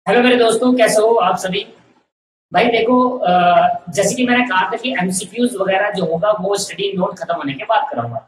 Hello मेरे दोस्तों, कैसे हो आप सभी। भाई देखो, जैसे कि मैंने कहा था कि एमसीक्यूज वगैरह जो होगा वो स्टडी नोट खत्म होने के बाद कराऊंगा।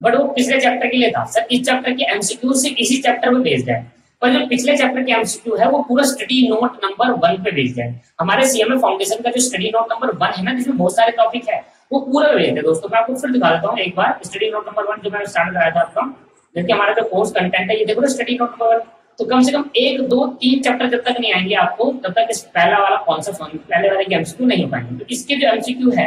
बट वो पिछले चैप्टर के लिए था सर। इस चैप्टर के एमसीक्यू से इसी चैप्टर में भेज दें, पर जो पिछले चैप्टर के एमसीक्यू है वो पूरा स्टडी नोट नंबर 1 पे भेज दें। हमारे सीएमए फाउंडेशन का जो स्टडी नोट नंबर 1 है ना, जिसमें बहुत सारे टॉपिक है, वो पूरा भेज दें। दोस्तों मैं आपको फिर दिखा देता हूँ एक बार स्टडी नोट नंबर 1 जो मैंने स्टार्ट कराया था आपका। देखिए हमारा जो कोर्स कंटेंट है, ये देखो ना स्टडी नोट नंबर 1। तो कम से कम 1 2 3 चैप्टर जब तक नहीं आएंगे आपको, तब तक इस पहला वाला कॉन्सेप्ट पहले वाले के एमसीक्यू नहीं हो पाएंगे। तो इसके जो एमसीक्यू है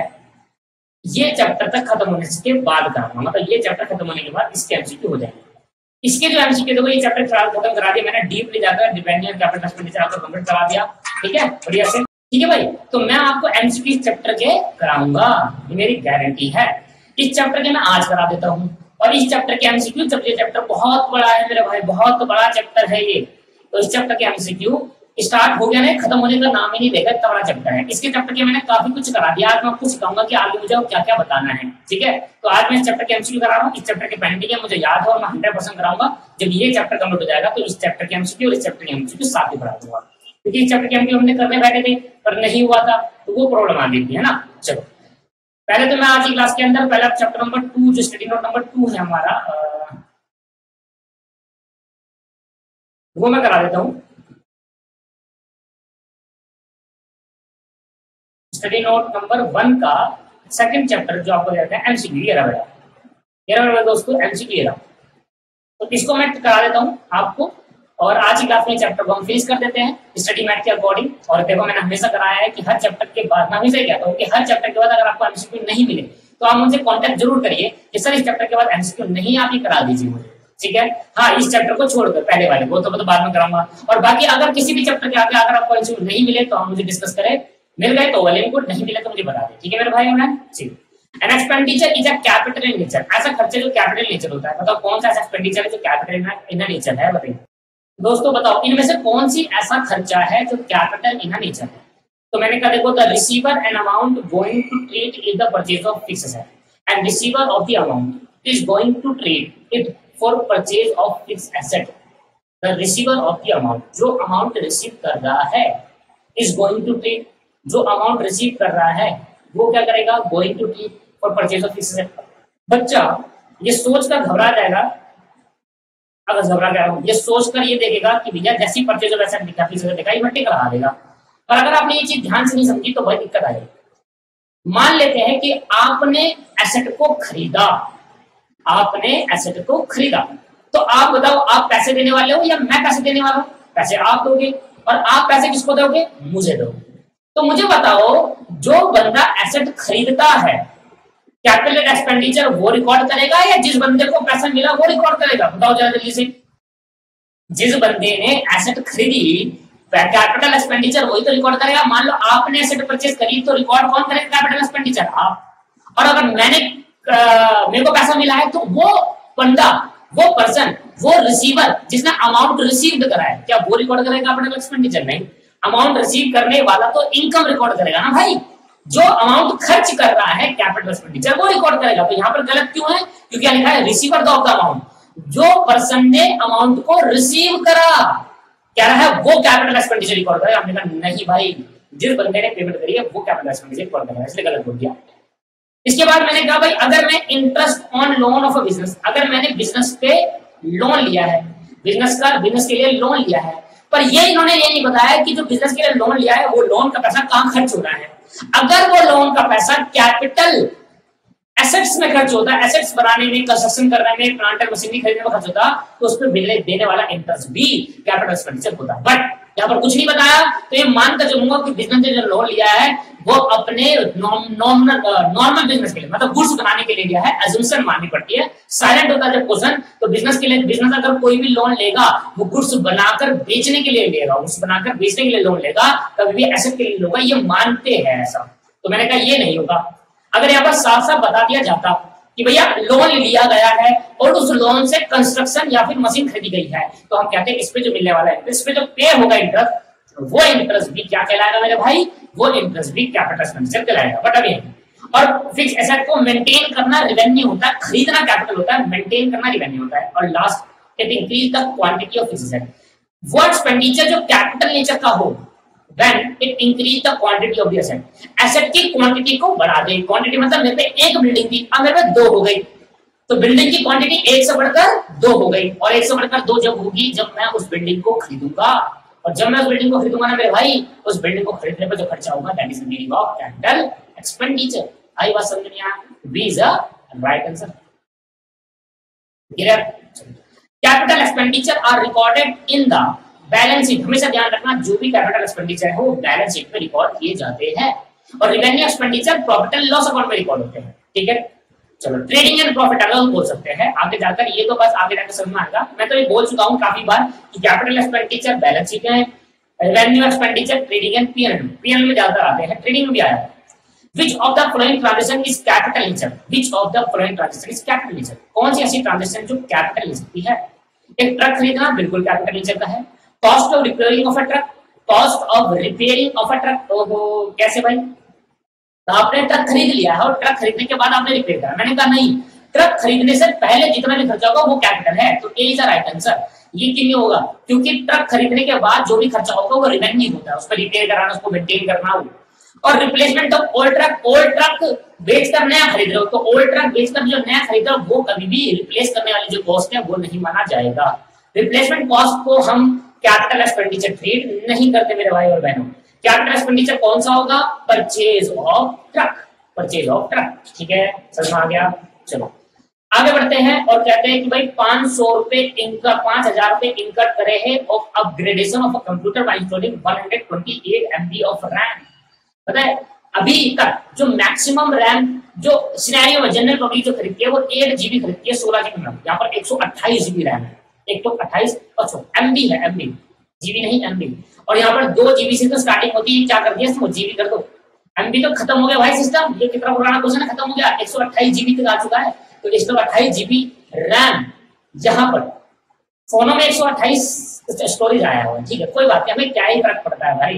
ये चैप्टर तक खत्म होने के बाद कराऊंगा, मतलब ये चैप्टर खत्म होने के बाद इसके एमसीक्यू हो जाएंगे। इसके जो एमसीक्यू देखो, ये चैप्टर फिलहाल खत्म करा दिया मैंने, डीपली जाकर डिपेंडेंट ऑन कैपिटल एक्सपेंडिचर आपको कंप्लीट करा दिया। ठीक है, बढ़िया से। ठीक है भाई, तो मैं आपको एमसीक्यू चैप्टर के कराऊंगा, ये मेरी गारंटी है। इस चैप्टर के मैं आज करा देता हूँ। और इस चैप्टर के एमसीक्यू, जब ये चैप्टर बहुत बड़ा है मेरे भाई, बहुत बड़ा चैप्टर है ये, तो इस चैप्टर के एमसीक्यू स्टार्ट हो गया ना, खत्म होने का नाम ही नहीं देगा, इतना बड़ा चैप्टर है। इसके चैप्टर के मैंने काफी कुछ करा दिया। आज मैं आपको सिखाऊंगा कि आगे मुझे क्या क्या बताना है। ठीक है, तो आज मैं इस चैप्टर के एमसीक्यू करा रहा हूँ। इस चैप्टर के पेंडिंग है, मुझे याद है और मैं 100% कराऊंगा। जब ये चैप्टर कंप्लीट हो जाएगा तो इस चैप्टर के एमसीक्यू और इस चैप्टर के एमसीक्यू साथ ही पढ़ा दूंगा, क्योंकि इस चैप्टर के एमसीक्यू हमने करने बैठे थे पर नहीं हुआ था, तो वो प्रॉब्लम आ गई थी, है ना। चलो पहले तो मैं आज की क्लास के अंदर पहला चैप्टर नंबर 2 जो स्टडी नोट नंबर 2 है हमारा, वो मैं करा देता हूँ। स्टडी नोट नंबर 1 का सेकंड चैप्टर जो आपको देता है एमसीक्यू, ये रहा मेरा दोस्तों एमसीक्यू रहा। तो इसको मैं करा देता हूँ आपको, और आज की क्लास में चैप्टर को हम फिनिश कर देते हैं स्टडी मैथ के अकॉर्डिंग। और देखो मैंने हमेशा कराया है कि हर चैप्टर के बाद, मैं हमेशा कहता हूँ कि हर चैप्टर के बाद अगर आपको एमसीक्यू नहीं मिले तो आप मुझे कांटेक्ट जरूर करिए कि सर इस चैप्टर के बाद एमसीक्यू नहीं, आप ही करा दीजिए मुझे। ठीक है, हाँ इस चैप्टर को छोड़कर पहले वाले वो तो बाद में कराऊंगा। और बाकी अगर किसी भी चैप्टर के आगे अगर आपको एमसीक्यू नहीं मिले तो आप मुझे डिस्कस करें, मिल गए तो वेल एंड गुड, नहीं मिले तो मुझे बता दें। ठीक है मेरे भाई बहन। ठीक, an expenditure is a capital in nature. ऐसा खर्चे जो कैपिटल नेचर होता है, बताओ कौन सा ऐसा एक्सपेंडिचर है जो कैपिटल इन नेचर है, बताइए दोस्तों। बताओ इनमें से कौन सी ऐसा खर्चा है जो कैपिटल इन नेचर है। तो मैंने कहा देखो, the receiver an amount going to treat is the purchase of fix asset and receiver of the amount is going to treat it for purchase of fix asset. The receiver of the amount, जो amount receive कर रहा है, is going to treat, जो amount receive कर रहा है वो क्या करेगा, going to treat for purchase of fix asset. बच्चा ये सोच कर घबरा जाएगा, अगर घबरा गया हूं, ये सोचकर ये देखेगा कि भैया जैसी परचेज ऑफ एसेट दिखा, फिक्स एसेट दिखा, ये मट्टी करा देगा। पर अगर आपने ये चीज ध्यान से नहीं समझी तो बहुत दिक्कत आएगी। मान लेते हैं कि आपने एसेट को खरीदा, आपने एसेट को खरीदा, तो आप बताओ आप पैसे देने वाले हो या मैं पैसे देने वाला हूं? पैसे आप दोगे, और आप पैसे किसको दोगे, मुझे दोगे। तो मुझे बताओ, जो बंदा एसेट खरीदता है कैपिटल एक्सपेंडिचर वो रिकॉर्ड करेगा या जिस बंदे को पैसा मिला वो रिकॉर्ड करेगा? बताओ जरा जल्दी से। जिस बंदे ने एसेट खरीदी कैपिटल एक्सपेंडिचर वही तो रिकॉर्ड करेगा। मान लो आपने एसेट परचेज करी तो रिकॉर्ड कौन करेगा कैपिटल एक्सपेंडिचर? आप। और अगर मेरे को पैसा मिला है तो वो बंदा, वो पर्सन, वो रिसीवर जिसने अमाउंट रिसीव्ड करा है, क्या वो रिकॉर्ड करेगा कैपिटल एक्सपेंडिचर? नहीं। अमाउंट रिसीव करने वाला तो इनकम रिकॉर्ड करेगा ना भाई। जो अमाउंट खर्च कर रहा है कैपिटल एक्सपेंडिचर वो रिकॉर्ड करेगा। तो यहाँ पर गलत क्यों है? क्योंकि लिखा है रिसीवर ऑफ द अमाउंट, जो पर्सन ने अमाउंट को रिसीव करा क्या रहा है वो कैपिटल एक्सपेंडिचर रिकॉर्ड करेगा। हमने कहा नहीं भाई, जिस बंदे ने पेमेंट करी है वो कैपिटल एक्सपेंडिचर रिकॉर्ड करेगा, इसलिए गलत बोल दिया। इसके बाद मैंने कहा भाई, अगर मैं interest on loan of a business, अगर मैंने बिजनेस पे लोन लिया है, बिजनेस के लिए लोन लिया है, पर ये इन्होंने ये नहीं बताया कि जो बिजनेस के लिए लोन लिया है वो लोन का पैसा कहाँ खर्च हो रहा है। अगर वो लोन का पैसा कैपिटल एसेट्स में खर्च होता है, एसेट्स बनाने में, कंस्ट्रक्शन करने में, प्लांट एंड मशीनरी खरीदने में खर्च होता, तो उस पर देने वाला इंटरेस्ट भी कैपिटल एक्सपेंडिचर होता। बट यहाँ पर कुछ नहीं बताया, तो ये मानकर चलूंगा कि बिजनेस ने जो लोन लिया है वो अपने नॉर्मल बिजनेस के लिए, मतलब गुड्स बनाने के लिए लिया है। एजम्पशन माननी पड़ती है, साइलेंट होता है जब क्वेश्चन। तो बिजनेस के लिए, बिजनेस अगर कोई भी लोन लेगा वो गुड्स बनाकर बेचने के लिए लेगा, गुड्स बनाकर बेचने के लिए लोन लेगा, कभी भी एसेट के लिए होगा, ये मानते हैं ऐसा। तो मैंने कहा ये नहीं होगा। अगर यहाँ पर साफ साफ बता दिया जाता कि भैया लोन लिया गया है और उस लोन से कंस्ट्रक्शन या फिर मशीन खरीदी गई है, तो हम कहते हैं इस पे जो मिलने वाला है, इस पे जो पे होगा इंटरेस्ट, वो इंटरेस्ट भी क्या कहलाएगा मेरे भाई, वो इंटरेस्ट भी कैपिटल एक्सपेंडिचर कहलाएगा। बट अभी और फिक्स एसेट को मेंटेन करना रेवेन्यू होता है, खरीदना कैपिटल होता है, मेंटेन करना रेवेन्यू होता है। और last, it increase the quantity of fix asset. वो एक्सपेंडिचर जो कैपिटल नेचर का हो when it increase the quantity of the asset, asset की क्वांटिटी को बढ़ा दे। क्वांटिटी मतलब मेरे पे एक बिल्डिंग थी, अब मेरे पे दो हो गई, तो बिल्डिंग की क्वांटिटी एक से बढ़कर दो हो गई, और एक से बढ़कर दो जब होगी जब मैं उस बिल्डिंग को खरीदूंगा, और जब मैं उस बिल्डिंग को खरीदूंगा ना मेरे भाई, उस बिल्डिंग को खरीदने पर जो खर्चा होगा that is the meaning of capital expenditure. आई बात समझ में आया? B is the right answer. Clear? Capital expenditure are recorded in the balance sheet. हमेशा ध्यान रखना जो भी कैपिटल एक्सपेंडिचर है वो बैलेंस शीट में रिकॉर्ड किए जाते हैं, और revenue expenditure profit and loss account में रिकॉर्ड होते हैं। ठीक है, चलो ट्रेडिंग एंड प्रॉफिट अकाउंट बोल सकते हैं आगे जाकर, ये तो बस आगे जाकर समझ में आएगा। मैं तो ये बोल चुका हूँ काफी बार कि कैपिटल एक्सपेंडिचर बैलेंस शीट में, revenue expenditure trading and PNL, PNL में ज्यादा आते हैं, ट्रेडिंग में भी आया है। Which of the following transaction is capital nature? Which of the following transaction is capital nature? कौन सी ऐसी ट्रांजेक्शन जो कैपिटल नेचर की है? एक ट्रक खरीदना बिल्कुल कैपिटल नेचर का है। Cost of repairing of a truck, cost of repairing of a truck, ओहो कैसे भाई? तो आपने ट्रक खरीद लिया है और ट्रक खरीदने के बाद आपने रिपेयर करा। मैंने कहा नहीं, ट्रक खरीदने से पहले जितना भी खर्चा होगा वो कैपिटल है, तो ए इज द राइट आंसर। ये क्यों नहीं होगा? क्योंकि ट्रक खरीदने के बाद जो भी खर्चा होगा वो रिवेन्यू होता है, उसको रिपेयर कराना, उसको मेंटेन करना। और रिप्लेसमेंट ऑफ ओल्ड ट्रक बेचकर नया खरीद रहे हो, तो ओल्ड ट्रक बेचकर जो नया खरीद रहे हो वो कभी भी रिप्लेस करने वाली जो कॉस्ट है वो नहीं माना जाएगा। रिप्लेसमेंट कॉस्ट को हम कैपिटल एक्सपेंडिचर ट्रीट नहीं करते मेरे भाई और बहनों। कैपिटल एक्सपेंडिचर कौन सा होगा? Purchase of truck, purchase of truck. ठीक है, समझ में आ गया? चलो आगे बढ़ते हैं और कहते हैं कि भाई 500 रुपए इनका 5000 रुपए इनकट करे हैं of upgradation of a computer by installing 128 MB of RAM. पता है अभी तक जो मैक्सिमम रैम जो सिनेरियो में जनरल पब्लिक जो खरीदती है वो 8 GB खरीदती है, 16 GB रैम। यहाँ पर 128 GB रैम है, एक तो 28 अच्छा MB है, MB GB नहीं MB, और यहाँ पर 2 GB से तो स्टार्टिंग होती है, क्या कर दिया इसको GB कर दो। MB तो खत्म हो गया भाई सिस्टम, ये कितना पुराना क्वेश्चन है, खत्म हो गया, 128 GB तक आ चुका है। तो 128 GB रैम यहाँ पर फोनों में 128 स्टोरेज आया हुआ है। ठीक है, कोई बात नहीं, हमें क्या ही फर्क पड़ता है भाई।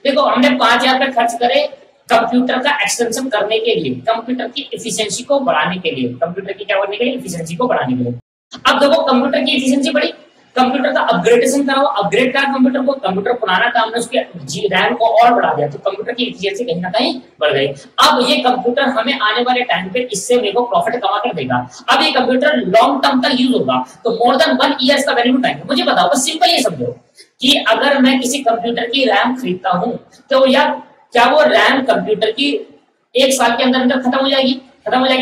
देखो हमने 5000 रुपए खर्च करे कंप्यूटर का एक्सटेंशन करने के लिए, कंप्यूटर की एफिशिएंसी को बढ़ाने के लिए, कंप्यूटर की क्या करने के लिए? एफिशिएंसी को बढ़ाने के लिए। अब देखो कंप्यूटर की एफिशिएंसी बढ़ी, कंप्यूटर का अपग्रेडेशन कराओ, अपग्रेड करा कंप्यूटर को, कंप्यूटर पुराना था हमने उसके रैम को और बढ़ा दिया, तो कंप्यूटर की एफिशिएंसी कहीं ना कहीं बढ़ गई। अब ये कंप्यूटर हमें आने वाले टाइम पे इससे मेरे को प्रॉफिट कमा कर देगा। अब ये कंप्यूटर लॉन्ग टर्म तक यूज होगा, तो मोर देन 1 ईयर्स का वैल्यू टाइम। मुझे बताओ, बस सिंपल ये समझो कि अगर मैं किसी कंप्यूटर की रैम खरीदता हूं तो या क्या वो रैम कंप्यूटर की 1 साल के अंदर अंदर खत्म हो जाएगी,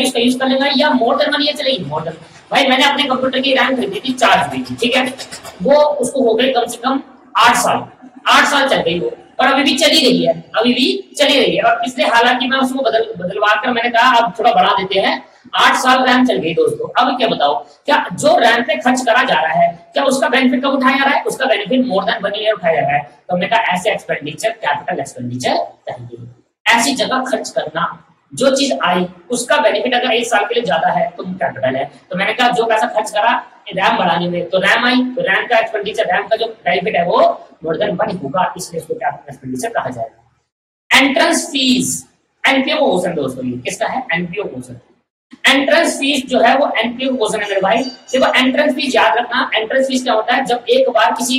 उसका यूज कर लेगा, या मोर देन 1 ईयर चलेगी? More than. भाई मैंने अपने कंप्यूटर की रैम खरीदी थी 4 GB की, ठीक है, वो उसको हो गई कम से कम 8 साल चल गई वो, और अभी भी चली रही है, और इसलिए हालांकि मैं उसको बदलवा कर मैंने कहा अब थोड़ा बढ़ा देते हैं, 8 साल रैम चल गई दोस्तों। अब क्या बताओ, क्या जो रैम पे खर्च करा जा रहा है क्या उसका बेनिफिट कब उठाया जा रहा है? उसका बेनिफिट मोर देन 1 ईयर उठाया जा रहा है। तो हमने कहा ऐसे एक्सपेंडिचर कैपिटल एक्सपेंडिचर चाहिए, ऐसी जगह खर्च करना, जो चीज आई उसका बेनिफिट अगर 1 साल के लिए ज्यादा है तो कैपिटल है। तो मैंने कहा जो पैसा खर्च करा रैम बढ़ाने में, तो रैम आई, तो रैम का एक्सपेंडिचर, रैम का जो बेनिफिट है वो मोर देन 1 होगा, इसलिए इसको कैपिटल एक्सपेंडिचर कहा जाएगा। एंट्रेंस फीस, एनपीओ क्वेश्चन दोस्तों, ये किसका है? NPO question. एंट्रेंस फीस जो है वो एनपीओ क्वेश्चन है मेरे भाई। देखो एंट्रेंस फीस याद रखना, एंट्रेंस फीस क्या होता है? जब एक बार किसी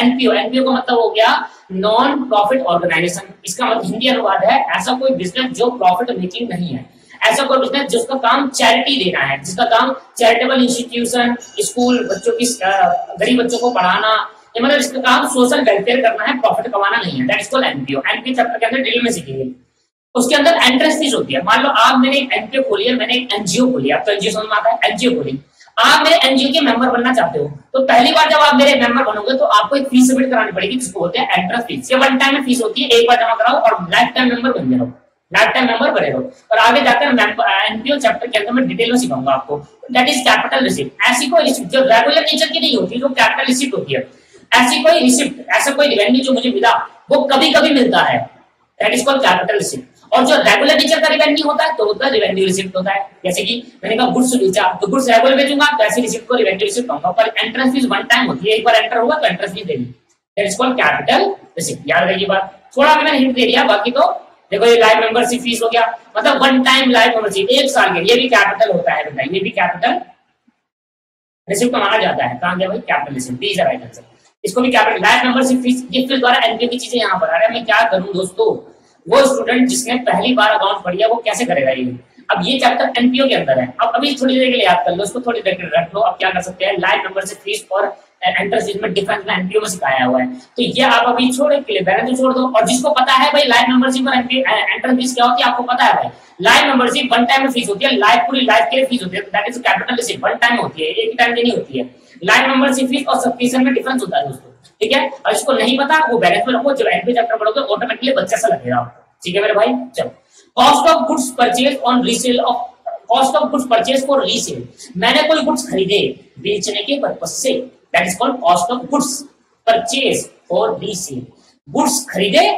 एनपीओ का मतलब हो गया नॉन प्रॉफिट ऑर्गेनाइजेशन, इसका मतलब हिंदी अनुवाद है ऐसा कोई बिजनेस जो प्रॉफिट मेकिंग नहीं है, ऐसा कोई बिजनेस जिसका काम चैरिटी देना है, जिसका काम चैरिटेबल इंस्टीट्यूशन, स्कूल, बच्चों की गरीब बच्चों को पढ़ाना, मतलब इसका काम सोशल वेलफेयर करना है, प्रॉफिट कमाना नहीं है। That is called NPO. NPO chapter के अंदर डिटेल में सीखेंगे। उसके अंदर एंट्रेंस फीस होती है। मान लो आप मैंने एक एनपीओ खोली है, मैंने एक एनजीओ खोली, आप तो एनजीओ समझ में आता है, एनजीओ खोली, आप मेरे एनजीओ के मेंबर बनना चाहते हो, तो पहली बार जब आप मेरे मेंबर बनोगे तो आपको एक फीस सबमिट करानी पड़ेगी, जिसको बोलते हैं एंट्रेंस फीस। ये वन टाइम में फीस होती है, एक बार जमा कराओ और लाइफ टाइम मेंबर बन जाओ, लाइफ टाइम मेंबर बने रहो। और आगे जाकर एनपीओ चैप्टर के अंदर मैं डिटेल में सिखाऊंगा आपको। That is capital receipt. ऐसी कोई रिसिप्ट जो रेगुलर नेचर की नहीं होती, जो कैपिटल रिसिप्ट होती है, ऐसी कोई रिसिप्ट, ऐसा कोई रेवेन्यू जो मुझे मिला वो कभी कभी मिलता है, that is called capital receipt. और जो रेगुलर नेचर का रिवेन्यू होता है तो उसका रिवेन्यू रिसिप्ट होता है। जैसे कि मैंने कहा गुड्स बेचा, तो गुड्स रेगुलर बेचूंगा तो ऐसी रिसिप्ट को रिवेन्यू रिसिप्ट कहूंगा। पर एंट्रेंस फीस वन टाइम होती है, एक बार एंटर हुआ तो एंट्रेंस फीस देनी, that is called capital receipt. याद रखिए बात, थोड़ा भी मैंने हिंट दे दिया, बाकी तो देखो ये लाइव मेंबरशिप फीस हो गया, मतलब वन टाइम लाइव मेंबरशिप 1 साल के, ये भी कैपिटल होता है बेटा, ये भी कैपिटल रिसिप्ट माना जाता है। कहां गया भाई? Capital receipt. The is the right answer. इसको भी क्या करें, लाइफ मेंबरशिप फीस, ये फिर द्वारा एनपीओ की चीजें यहाँ पर आ रहा है। मैं क्या करूँ दोस्तों, वो स्टूडेंट जिसने पहली बार अकाउंट पढ़िया वो कैसे करेगा ये। अब ये चैप्टर एनपीओ के अंदर है, अब अभी थोड़ी देर के लिए याद कर लो इसको, थोड़ी देर के लिए रख लो। अब क्या कर सकते हैं, लाइफ मेंबरशिप फीस और एंट्रेंस में डिफरेंस में एनपीओ में सिखाया हुआ है, तो ये आप अभी छोड़े के लिए बैलेंस में छोड़ दो। और जिसको पता है भाई लाइफ मेंबरशिप और एंट्रेंस फीस क्या होती है, आपको पता है भाई, लाइफ मेंबरशिप वन टाइम में फीस होती है, लाइफ पूरी लाइफ के लिए फीस होती है, that is capital receipt, one time होती है, एक टाइम की नहीं होती है। लाइफ मेंबरशिप फीस और सब्सक्रिप्शन में डिफरेंस होता है दोस्तों, ठीक है। और इसको नहीं पता वो बैलेंस में रखो, जब एनपीओ चैप्टर पढ़ोगे ऑटोमेटिकली बच्चा सा लगेगा आपको, ठीक है मेरे भाई। चलो, cost of goods purchase on resale of, cost of goods purchase for resale, मैंने कोई गुड्स खरीदे बेचने के पर्पस से, that is called cost of goods purchase for resale. Goods खरीदे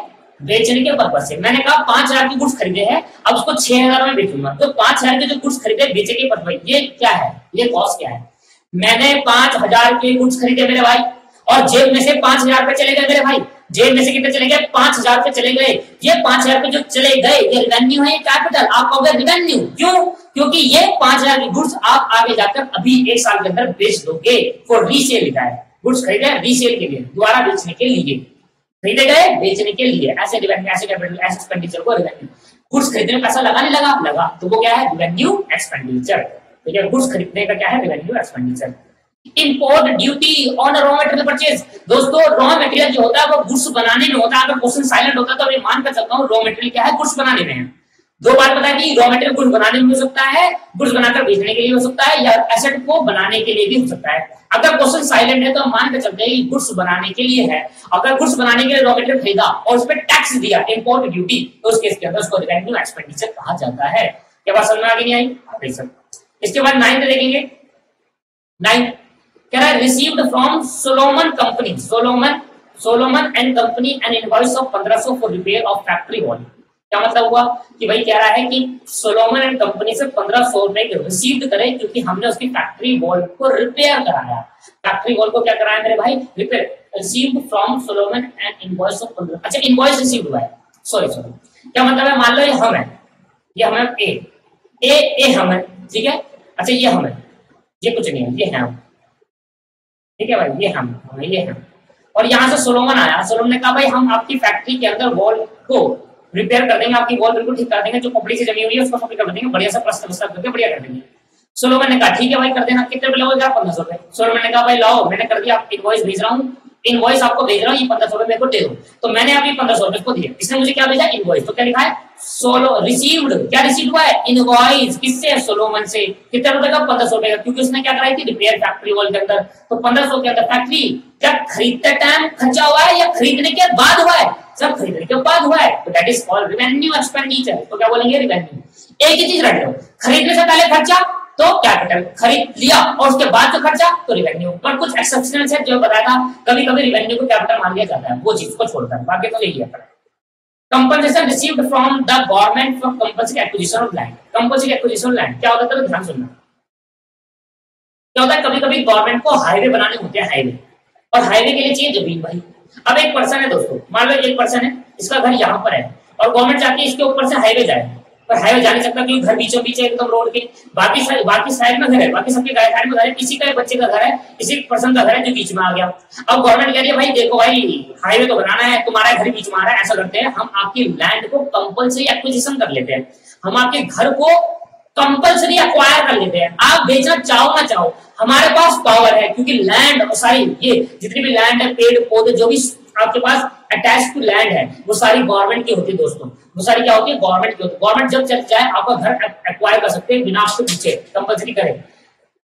बेचने के पर्पस से, मैंने कहा 5,000 की गुड्स खरीदे हैं, अब उसको 6,000 में बेचूंगा, तो 5,000 के जो गुड्स खरीदे बेचे के पर्पस, ये क्या है, ये कॉस्ट क्या है। मैंने 5,000 के गुड्स खरीदे मेरे भाई, और जेब में से 5,000 पे चले गए मेरे भाई, जेब में से कितने चले गए, 5,000 पे चले गए। ये 5,000 पे जो चले गए ये रिवेन्यू है, कैपिटल, आप कहोगे रिवेन्यू क्यों, क्योंकि ये 5,000 की गुड्स आप आगे जाकर अभी 1 साल के अंदर बेच दोगे। फॉर रीसेल लिखा है, गुड्स खरीदे रीसेल के लिए, दोबारा बेचने के लिए, खरीदे गए बेचने के लिए, ऐसे रिवेन्यू, ऐसे कैपिटल, ऐसे एक्सपेंडिचर को रिवेन्यू। गुड्स खरीदने में पैसा लगा नहीं लगा, तो वो क्या है, रिवेन्यू एक्सपेंडिचर, ठीक है। गुड्स खरीदने का क्या है, revenue expenditure. Import duty on raw material purchase, दोस्तों रॉ मटेरियल जो होता है वो गुड्स बनाने में होता है, अगर क्वेश्चन साइलेंट होता है तो मैं मान कर चलता हूँ रॉ मटेरियल क्या है, गुड्स बनाने में है। 2 बार पता है कि रॉ मटेरियल गुड्स बनाने में हो सकता है, गुड्स बनाकर बेचने के लिए हो सकता है, या एसेट को बनाने के लिए भी हो सकता है। अगर क्वेश्चन साइलेंट है तो हम मान कर चलते हैं कि गुड्स बनाने के लिए है। अगर गुड्स बनाने के लिए रॉ मटेरियल खरीदा और उस पर टैक्स दिया, इंपोर्ट ड्यूटी, तो उस केस के अंदर उसको रिवेन्यू एक्सपेंडिचर कहा जाता है। क्या बात समझ में आ गई नहीं आई, देख सकते। इसके बाद 9 देखेंगे, 9 कह रहा है received from Solomon company, Solomon and company N invoice of 1,500 for repair of factory wall. क्या मतलब हुआ कि भाई कह रहा है कि सोलोमन एंड कंपनी से 1,500 रुपए रिसीव्ड करे, क्योंकि हमने उसकी फैक्ट्री वॉल को रिपेयर कराया। फैक्ट्री वॉल को क्या कराया मेरे भाई, repair. Received from Solomon and invoice of 15, अच्छा इनवॉइस रिसीव्ड हुआ है, सॉरी क्या मतलब है, मान लो ये हम है, ये हम है ए हम है, ठीक है। अच्छा ये हम है, ये कुछ नहीं है, ये है हम, ठीक है भाई, ये हम, ये हम। और यहाँ से सोलोमन आया, सोलोमन ने कहा भाई हम आपकी फैक्ट्री के अंदर वॉल को रिपेयर कर देंगे, आपकी वॉल बिल्कुल ठीक कर देंगे, जो पपड़ी से जमी हुई है उसको सब कर देंगे, बढ़िया सा प्लास्टर करके बढ़िया कर देंगे। सोलोमन ने कहा ठीक है भाई कर देना, कितने रुपए लगेगा, 1,500 रुपए। सोलोमन ने कहा भाई लाओ, मैंने कर दिया, आप इनवॉइस भेज रहा हूँ, इनवॉइस आपको भेज रहा हूँ, ये 1,500 रुपए को दे दो। तो मैंने अभी 1,500 रुपए को दिया, इसने मुझे क्या भेजा, इनवॉइस। तो क्या लिखा है, सोलो रिसीव्ड, क्या रिसीव हुआ है, इनवॉइस, किससे, सोलोमन से। कितने रुपए का, 1,500 रुपए का, क्योंकि उसने क्या कराई थी, रिपेयर फैक्ट्री वॉल के अंदर। तो 1,500 के अंदर फैक्ट्री क्या खरीदते टाइम खर्चा हुआ है या खरीदने के बाद हुआ है, सब खरीदने के बाद हुआ है, तो that is called revenue expenditure. तो क्या बोलेंगे, रिवेन्यू। एक ही चीज रख लो, खरीदने से पहले खर्चा तो कैपिटल, खरीद लिया और उसके बाद जो खर्चा तो रिवेन्यू। पर कुछ एक्सेप्शनल है जो बताया था, कभी कभी रिवेन्यू को कैपिटल मान लिया जाता है, वो चीज को छोड़कर, बाकी तो यही है। Compensation received from the government for compulsory acquisition of land. Compulsory acquisition of land क्या होता है, ध्यान सुनना। क्या होता है, कभी कभी गवर्नमेंट को हाईवे बनाने होते हैं, हाईवे, और हाईवे के लिए चाहिए जमीन भाई। अब एक पर्सन है दोस्तों, मान लो एक पर्सन है, इसका घर यहाँ पर है और गवर्नमेंट चाहती है इसके ऊपर से हाईवे जाए, पर हाईवे जा नहीं सकता क्योंकि घर बीचों बीच है एकदम रोड के, बाकी साइड में घर है, बाकी सबके साइड में घर है, किसी का बच्चे का घर है, किसी पर्सन का घर है जो बीच में आ गया। अब गवर्नमेंट कह रही है भाई देखो भाई हाईवे तो बनाना है, तुम्हारा घर बीच में आ रहा है, ऐसा करते हैं हम आपकी लैंड को कंपल्सरी एक्विजिशन कर लेते हैं, हम आपके घर को कंपल्सरी एक्वायर कर लेते हैं, आप बेचना चाहो ना चाहो, हमारे पास पावर है, क्योंकि लैंड सारी ये जितनी भी लैंड है, पेड़ पौधे जो भी आपके पास अटैच टू लैंड है, वो सारी गवर्नमेंट की होती है दोस्तों, वो सारी क्या होती है, गवर्नमेंट की होती है। गवर्नमेंट जब चल जाए आपका घर एक्वायर कर सकते हैं बिना उसके पीछे, कंपल्सरी करे,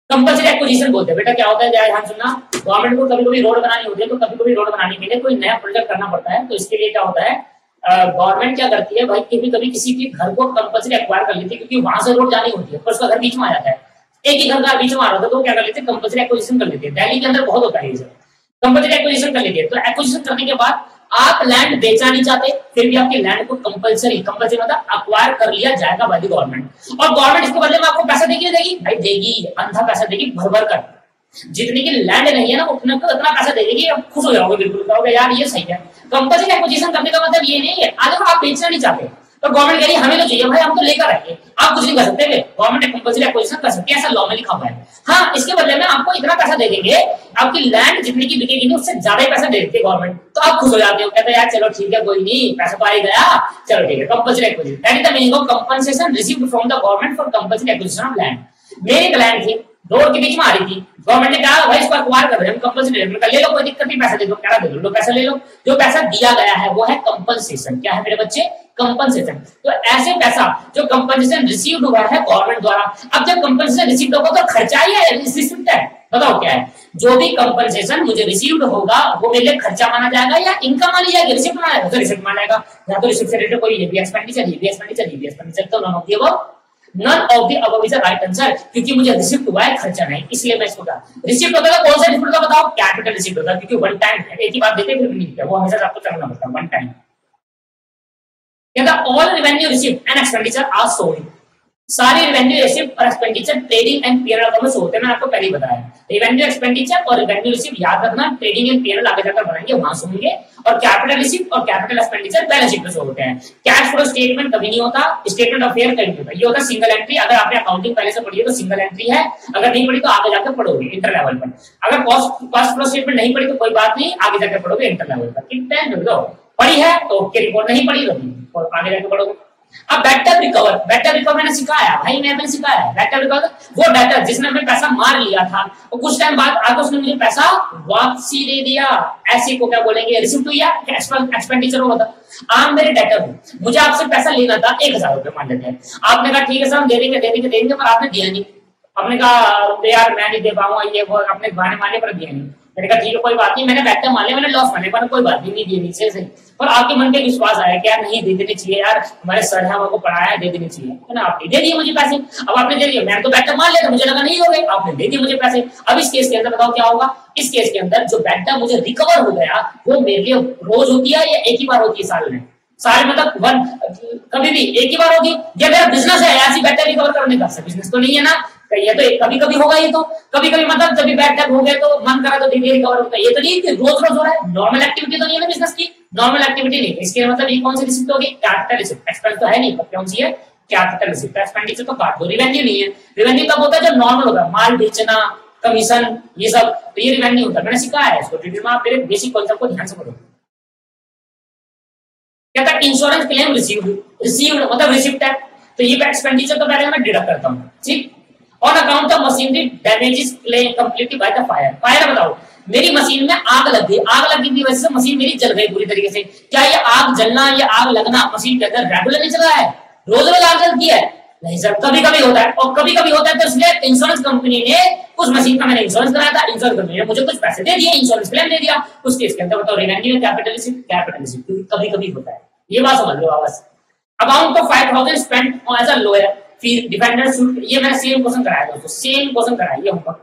कंपल्सरी एक्विजिशन बोलते हैं। बेटा क्या होता है, ध्यान सुनना, गवर्नमेंट को कभी कभी रोड बनानी होती है, तो कभी कभी रोड बनाने के लिए कोई नया प्रोजेक्ट करना पड़ता है, तो इसके लिए क्या होता है, गवर्नमेंट क्या करती है भाई, कभी कभी किसी के घर को कंपल्सरी एक्वायर कर लेती है, क्योंकि वहां से रोड जानी होती है, पर उसका घर बीच में आ जाता है, एक ही घर का बीच में आ रहा था, तो क्या कर लेते हैं, कंपल्सरी एक्विजिशन कर लेते हैं। दिल्ली के अंदर बहुत होता है ये सब, कंपल्सरी एक्विजिशन कर लेते हैं। तो एक्विजिशन करने के बाद आप लैंड बेचना नहीं चाहते, फिर भी आपकी लैंड को कंपल्सरी मतलब अक्वायर कर लिया जाएगा बाय द गवर्नमेंट, और गवर्नमेंट इसके बदले में आपको पैसा देगी, देगी भाई, देगी, अंधा पैसा देगी, भर भर कर। जितनी की लैंड नहीं है ना उतना पैसा दे देगी, आप खुश हो जाओगे, बिल्कुल कहोगे यार ये सही है। कंपल्सरी एक्विजिशन करने का मतलब ये नहीं है अगर आप बेचना नहीं चाहते, तो गवर्नमेंट कह रही है हमें तो चाहिए भाई, हम तो लेकर आएंगे, आप कुछ नहीं कर सकते। गवर्नमेंट कंपल्सरी एक्विजिशन कर सकती है, ऐसा लॉ में लिखा हुआ है। हाँ, इसके बदले में आपको इतना पैसा दे देंगे, आपकी लैंड जितनी की बिकेगी उससे ज्यादा ही पैसा दे देती है गवर्नमेंट, तो आप खुश हो जाते हो, कहते हैं यार चलो ठीक है कोई नहीं, पैसा तो आ ही गया, चलो ठीक है। Compulsory acquisition that is the meaning of compensation received from the government for compulsory acquisition of land. मेरी एक लैंड थी, रोड के बीच में आ रही थी, गवर्नमेंट ने कहा भाई इसको एक्वायर कर रहे हैं, कंपल्सरी ले लो, कोई दिक्कत नहीं, पैसा दे दो, क्या दे दो, पैसा ले लो। जो पैसा दिया गया है वो है कंपनसेशन। क्या है मेरे बच्चे? कंपनसेशन। तो ऐसे पैसा जो कंपनसेशन रिसीव्ड हुआ है गवर्नमेंट द्वारा, अब जब कंपनसेशन रिसीव्ड होगा तो खर्चा ही है, रिसिप्ट है। बताओ क्या है? जो भी कंपनसेशन मुझे रिसीव्ड होगा वो मेरे लिए खर्चा माना जाएगा या इनकम मानी जाएगी? रिसिप्ट माना जाएगा, तो रिसिप्ट माना जाएगा। या तो रिसिप्ट से रिलेटेड कोई ये भी एक्सपेंडिचर, ये भी एक्सपेंडिचर, ये भी एक्सपेंडिचर, तो none of the above, none of the above is the right answer, क्योंकि मुझे रिसिप्ट हुआ है, खर्चा नहीं, इसलिए मैं इसको कहा। रिसिप्ट होता है कौन सा रिसिप्ट होता बताओ? कैपिटल रिसिप्ट होता है, क्योंकि वन टाइम है, एक ही बात देते फिर नहीं देते, वो हमेशा आपको करना पड़ता है, वन टाइम। कहता all revenue receipt and expenditure are sold. सारी रेवेन्यू रिसिप्ट और expenditure trading and PNL account में से होते हैं, मैंने आपको पहले ही बताया। रेवेन्यू एक्सपेंडिचर और रेवेन्यू रिसिप्ट याद रखना, ट्रेडिंग एंड पीएनएल आगे जाकर बनाएंगे, वहां से होंगे। और कैपिटल रिसिप्ट और कैपिटल एक्सपेंडिचर बैलेंस शीट में से होते हैं। कैश फ्लो स्टेटमेंट कभी नहीं होता, स्टेटमेंट ऑफ फेयर कभी नहीं होता, ये होता सिंगल एंट्री। अगर आपने अकाउंटिंग पहले से पढ़ी है तो सिंगल एंट्री है, अगर नहीं पढ़ी तो आगे जाकर पढ़ोगे इंटर लेवल पर। अगर कॉस्ट फ्लो स्टेटमेंट नहीं पढ़ी तो कोई बात नहीं, आगे जाकर पढ़ोगे इंटर लेवल पर। कितना पढ़ी है तो ओके रिपोर्ट, नहीं पढ़ी तो आगे जाकर पढ़ोगे। अब बेटर रिकवर मैंने सिखाया भाई, मैंने सिखाया बेटर रिकवर, वो बेटर जिसने हमें पैसा मार लिया था और कुछ टाइम बाद आकर उसने मुझे पैसा वापसी दे दिया, ऐसे को क्या बोलेंगे? रिसिप्ट हुई या एक्सपेंडिचर हुआ था। आप मेरे डेटर हो, मुझे आपसे पैसा लेना था 1000 रुपए मान लेते हैं, आपने कहा ठीक है सर हम दे देंगे, पर आपने दिया नहीं। आपने कहा यार मैं नहीं दे पाऊंगा, ये वो अपने बहाने मारने पर दिया नहीं। मैंने कहा ठीक है कोई बात नहीं, मैंने बेटर मान लिया, मैंने लॉस माने पर कोई बात नहीं दिए नीचे से। पर आपके मन के विश्वास आया कि यार नहीं दे देने चाहिए, यार हमारे सर है हमको पढ़ाया है, दे देने चाहिए, है ना। आपने दे दिए मुझे पैसे, अब आपने दे दिए, मैं तो बेटर मान लिया था, मुझे लगा नहीं हो गए, आपने दे दिए मुझे पैसे। अब इस केस के अंदर बताओ क्या होगा? इस केस के अंदर जो बेटर मुझे रिकवर हो गया वो मेरे लिए रोज होती है या एक ही बार होती है साल में? साल मतलब वन कभी भी एक ही बार होगी। ये मेरा बिजनेस है ऐसी बेटर रिकवर करने का, बिजनेस तो नहीं है ना, ये तो कभी कभी होगा। ये तो कभी कभी मतलब जब भी बैड टाइम हो गया तो मन करा तो धीरे रिकवर होता है, ये तो नहीं कि रोज रोज हो रहा है। नॉर्मल एक्टिविटी तो नहीं है ना बिजनेस की, नॉर्मल एक्टिविटी नहीं। इसके मतलब ये कौन सी रिसिप्ट होगी? Capital receipt. एक्सपेंस तो है नहीं, कौन सी है? Capital receipt. एक्सपेंडिचर तो काट दो, रिवेन्यू नहीं है। रिवेन्यू कब होता है? जब नॉर्मल होगा, माल बेचना, कमीशन, ये सब, तो ये रिवेन्यू होता है। मैंने सिखाया है इसको डिटेल में, आप मेरे बेसिक कॉन्सेप्ट को ध्यान से पढ़ो। कहता है इंश्योरेंस क्लेम रिसीव्ड मतलब रिसिप्ट है, तो ये एक्सपेंडिचर तो पहले मैं डिडक्ट करता हूँ, ठीक। On account of machinery damages claim completely by the fire. Fire बताओ, मेरी मशीन में आग लग गई, आग लगने की वजह से मशीन मेरी जल गई पूरी तरीके से। क्या ये आग जलना, ये आग लगना मशीन के अंदर रेगुलरली चल रहा है? रोज रोज आग जलती है? नहीं सर, कभी कभी होता है, और कभी कभी होता है तो इसलिए इंश्योरेंस कंपनी ने उस मशीन का मैंने इंश्योरेंस कराया था, इंश्योरेंस कंपनी ने मुझे कुछ पैसे दे दिए, इंश्योरेंस क्लेम दे दिया। उस केस के अंदर बताओ रेवेन्यू कैपिटल रिसिप्ट, क्योंकि कभी कभी होता है। ये बात समझ लो बस। Amount of 5000 spent as a lawyer fee defender suit, ये मैंने सेम क्वेश्चन कराया दोस्तों, सेम क्वेश्चन कराया, ये होगा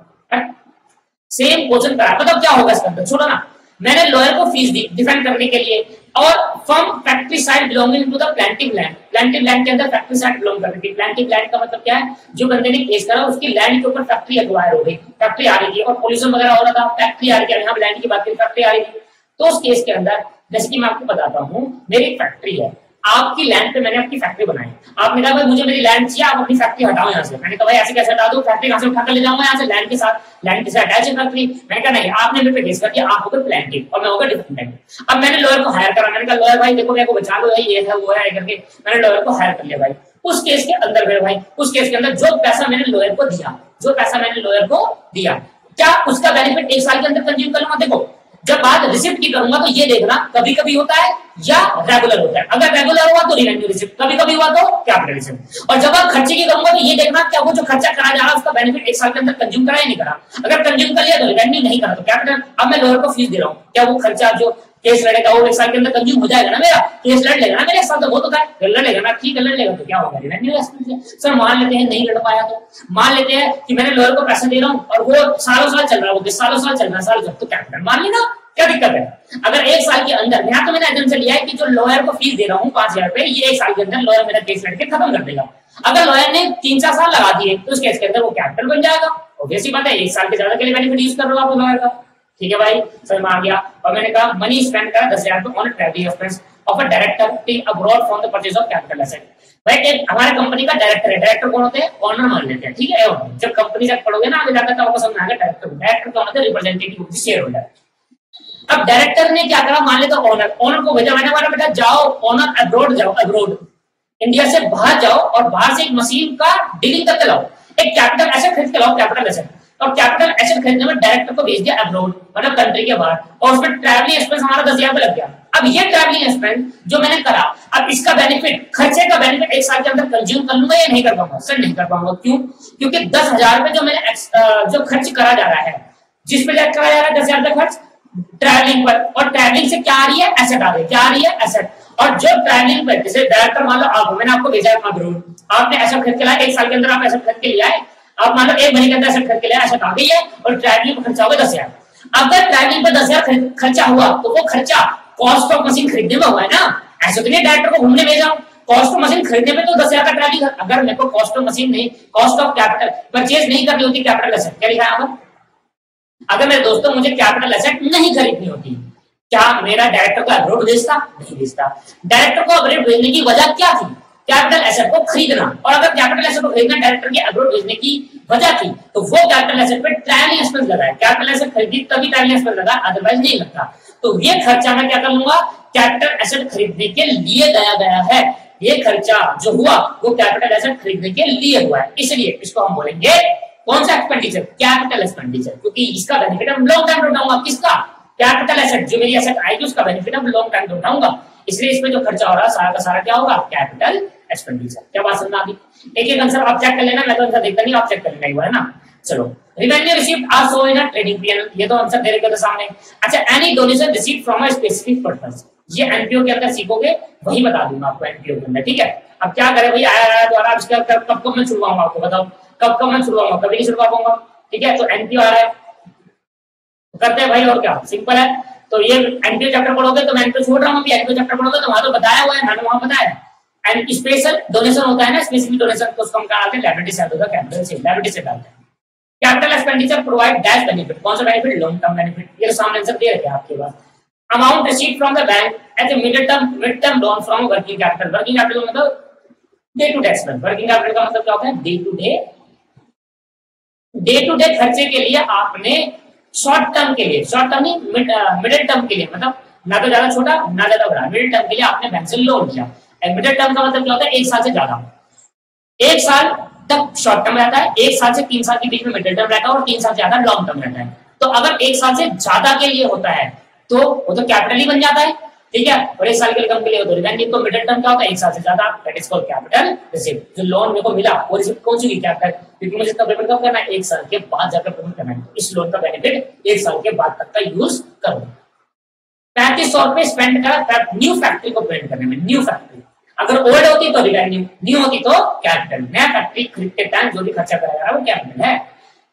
सेम क्वेश्चन कराया। मतलब क्या होगा इसके अंदर, छोड़ो ना। मैंने लॉयर को फीस दी डिफेंड करने के लिए, और from factory side belonging to the planting land. Planting land के अंदर फैक्ट्री साइड बिलोंग करती थी। प्लांटिंग लैंड का मतलब क्या है? जो बंदे ने केस करा उसकी लैंड के ऊपर फैक्ट्री एक्वायर हो गई, फैक्ट्री आ रही थी और पोल्यूशन वगैरह हो रहा था, फैक्ट्री आ रही थी। यहाँ लैंड की बात करें, फैक्ट्री आ रही थी। तो उस केस के अंदर जैसे कि मैं आपको बताता हूँ, मेरी एक फैक्ट्री है, आपकी लैंड पे मैंने अपनी फैक्ट्री बनाई। आपने कहा भाई मुझे मेरी लैंड चाहिए, आप अपनी फैक्ट्री हटाओ यहाँ से। मैंने कहा भाई ऐसे कैसे हटा दूं, फैक्ट्री कहां से उठाकर ले जाऊंगा यहाँ से? लैंड के साथ, लैंड के साथ अटैच है फैक्ट्री। मैंने कहा नहीं, आपने मेरे पे केस कर दिया, आप होकर प्लांटिंग और मैं होकर डिफेंडेंट। अब मैंने लॉयर को हायर करा, मैंने कहा लॉयर भाई देखो मेरे को बचा लो, ये है वो है करके मैंने लॉयर को हायर कर लिया भाई। उस केस के अंदर मेरे भाई, उस केस के अंदर जो पैसा मैंने लॉयर को दिया, जो पैसा मैंने लॉयर को दिया, क्या उसका बेनिफिट 1 साल के अंदर कंज्यूम करूंगा? देखो जब बात रिसिप्ट की करूंगा तो ये देखना कभी कभी होता है या रेगुलर होता है। अगर रेगुलर हुआ तो रिवेन्यू रिसिप्ट, कभी कभी हुआ तो कैपिटल रिसिप्ट। और जब आप खर्चे की करूंगा तो ये देखना क्या वो जो खर्चा करा जा रहा है उसका बेनिफिट 1 साल के अंदर कंज्यूम करा या नहीं करा। अगर कंज्यूम कर लिया तो रिवेन्यू, नहीं करा तो कैपिटल। अब मैं लॉयर को फीस दे रहा हूँ, क्या वो खर्चा जो केस लड़ेगा वो 1 साल के अंदर कंज्यूम हो जाएगा ना? मेरा केस लड़ लेगा ना मेरे 1 साल, तो वो तो है लड़ लेगा ना, ठीक है लड़ लेगा तो क्या होगा? रिवेन्यू। सर मान लेते हैं नहीं लड़ पाया तो, मान लेते हैं कि मैंने लॉयर को पैसे दे रहा हूँ और वो सालों साल चल रहा है, वो सालों साल चल रहा है, साल तो कैपिटल मान लेना, क्या दिक्कत है? अगर 1 साल के अंदर, यहाँ तो मैंने एग्जाम्पल लिया है कि जो लॉयर को फीस दे रहा हूँ 5000 रुपए, ये 1 साल के अंदर लॉयर मेरा केस लड़के खत्म कर देगा। अगर लॉयर ने 3-4 साल लगा दिए तो उस केस के अंदर वो कैपिटल बन जाएगा। ऑब्वियसली बात है, 1 साल के ज्यादा के लिए बेनिफिट यूज कर रहा हूँ आप लॉयर का, ठीक है भाई, समझ में आ गया। और मैंने कहा मनी स्पेंड करा 10,000 on travelling expense of a director abroad from the purchase of capital asset. भाई एक हमारे कंपनी का डायरेक्टर है, डायरेक्टर कौन होते हैं, ऑनर मान लेते हैं, ठीक है। जब कंपनी से पढ़ोगे ना आगे जाकर तो आपको समझ में आएगा डायरेक्टर कौन होता है, रिप्रेजेंटेटिव शेयर होल्डर। अब डायरेक्टर ने क्या करा, मान लेता ओनर को भेजा, मैंने बोला बेटा जाओ ओनर अब्रॉड जाओ, अब्रॉड इंडिया से बाहर जाओ और बाहर से एक मशीन का डीलिंग करके लाओ, एक कैपिटल एसेट खरीद के लाओ, कैपिटल एसेट। और कैपिटल एसेट खरीदने में डायरेक्टर को भेज दिया अब्रॉड, मतलब कंट्री के बाहर, और उसमें ट्रैवलिंग एक्सपेंस हमारा 10,000 लग गया। अब ये ट्रैवलिंग एक्सपेंस जो मैंने करा, अब इसका बेनिफिट, खर्चे का बेनिफिट एक साल के अंदर कंज्यूम कर लूंगा या नहीं कर पाऊंगा? सर नहीं कर पाऊंगा। क्यों? क्योंकि 10,000 रुपए जो मैंने जो खर्च करा जा रहा है, जिसपे करा जा रहा है 10,000 का खर्च ट्रैवलिंग पर, और ट्रैवलिंग से क्या आ रही है, एसेट आ रही है, क्या आ रही है, एसेट। और जो ट्रैवलिंग पर, जैसे डायरेक्टर मान लो आप, मैंने आपको भेजा अब्रॉड, आपने एसेट खरीद के लाया, एक साल के अंदर आप एसेट खरीद के लिया है, आप मान लो एक महीने के अंदर एसेट खरीद के लाया, एसेट आ गई है, और ट्रैवलिंग पर खर्चा होगा 10,000। अगर ट्रैवलिंग पर 10,000 खर्चा हुआ तो वो खर्चा कॉस्ट ऑफ मशीन खरीदने में हुआ है ना, ऐसे तो नहीं डायरेक्टर को घूमने भेजा, कॉस्ट ऑफ मशीन खरीदने में तो 10,000 का ट्रैवलिंग। अगर मेरे को कॉस्ट ऑफ मशीन नहीं, कॉस्ट ऑफ कैपिटल परचेज नहीं करनी होती, कैपिटल एसेट क्या लिखा है, अगर मेरे दोस्तों मुझे कैपिटल एसेट नहीं खरीदनी होती, क्या मेरा डायरेक्टर को अब्रॉड भेजता? नहीं भेजता। डायरेक्टर को अब्रॉड भेजने की वजह क्या थी? कैपिटल एसेट को खरीदना। और अगर कैपिटल एसेट को खरीदना डायरेक्टर के अब्रॉड भेजने की वजह थी, तो वो कैपिटल एसेट पे ट्रैवलिंग एक्सपेंस लगा है, कैपिटल एसेट खरीदी तभी ट्रैवलिंग एक्सपेंस लगा, अदरवाइज नहीं लगता। तो ये खर्चा मैं क्या कर लूंगा, कैपिटल एसेट खरीदने के लिए गया है, ये खर्चा जो हुआ वो कैपिटल एसेट खरीदने के लिए हुआ है, इसलिए इसको हम बोलेंगे कौन सा एक्सपेंडिचर, कैपिटल एक्सपेंडिचर, क्योंकि इसका बेनिफिट हम लॉन्ग टाइम में उठाऊंगा। किसका? कैपिटल एसेट, जो मेरी एसेट आएगी उसका बेनिफिट हम लॉन्ग टाइम में उठाऊंगा, इसलिए इसमें जो खर्चा हो रहा है सारा का सारा क्या होगा, कैपिटल एक्सपेंडिचर। क्या बात समझ आ गई? एक एक आंसर आप चेक कर लेना, मैं तो आंसर देखता नहीं, आप चेक कर लेना एक बार, है ना। चलो, revenue received are shown in a trading PNL, ये तो आंसर दे रखे थे सामने। अच्छा, any donation received from a specific purpose, ये एनपीओ के अंदर सीखोगे, वही बता दूंगा आपको एनपीओ के अंदर, ठीक है। अब क्या करें भाई, आया द्वारा इसका कब मैं छुड़वाऊंगा आपको, बताओ कब मैं छुड़वाऊंगा, कभी नहीं छुड़वा पाऊंगा, ठीक है। तो एनपीओ आ रहा है, करते हैं भाई, और क्या, सिंपल है। तो ये एनपीओ चैप्टर पढ़ोगे तो मैं एनपीओ छोड़ रहा हूँ, अभी एनपीओ चैप्टर पढ़ोगे तो वहां तो बताया हुआ है, मैंने वहां बताया। एंड स्पेशल डोनेशन होता है ना, स्पेसिफिक डोनेशन, तो उसको हम क्या डालते हैं, लायबिलिटी साइड होगा, कैपिटल से लायबिलिटी से डालते हैं। Capital expenditure provide dash benefit, कौन सा बेनिफिट, लॉन्ग टर्म बेनिफिट, ये सामने आंसर दे रखे हैं आपके पास। Amount received from the bank as a mid term loan from working capital, working capital मतलब day to day expense, working capital का मतलब क्या होता है, डे टू डे खर्चे के लिए आपने शॉर्ट टर्म के लिए, शॉर्ट टर्म नहीं मिडिल टर्म के लिए, मतलब ना तो ज्यादा छोटा ना ज्यादा बड़ा, मिडिल टर्म के लिए आपने बैंक से लोन लिया। मिडिल टर्म का मतलब क्या होता है, एक साल से ज्यादा, एक साल तक शॉर्ट टर्म रहता है, एक साल से 3 साल के बीच में मिडिल टर्म रहता है, और 3 साल से ज्यादा लॉन्ग टर्म रहता है। तो अगर एक साल से ज्यादा के लिए होता है तो वो तो कैपिटल ही बन जाता है, ठीक है। और एक साल के कम के लिए तो रिवेन्यू, तो मिडिल टर्म क्या होता है, एक साल से ज्यादा, that is called capital received. जो लोन मेरे को मिला वो रिसीव्ड कौन सी कैपिटल, क्योंकि मुझे इसका पेमेंट कब करना है, एक साल के बाद जाकर पेमेंट करना है, तो इस लोन का बेनिफिट एक साल के बाद तक का यूज करूंगा। 3500 रुपए स्पेंड करा न्यू फैक्ट्री को पेंट करने में, न्यू फैक्ट्री, अगर ओल्ड होती तो रिवेन्यू, न्यू होती तो कैपिटल। नया फैक्ट्री खरीदते टाइम जो भी खर्चा कराया जा रहा है वो कैपिटल है।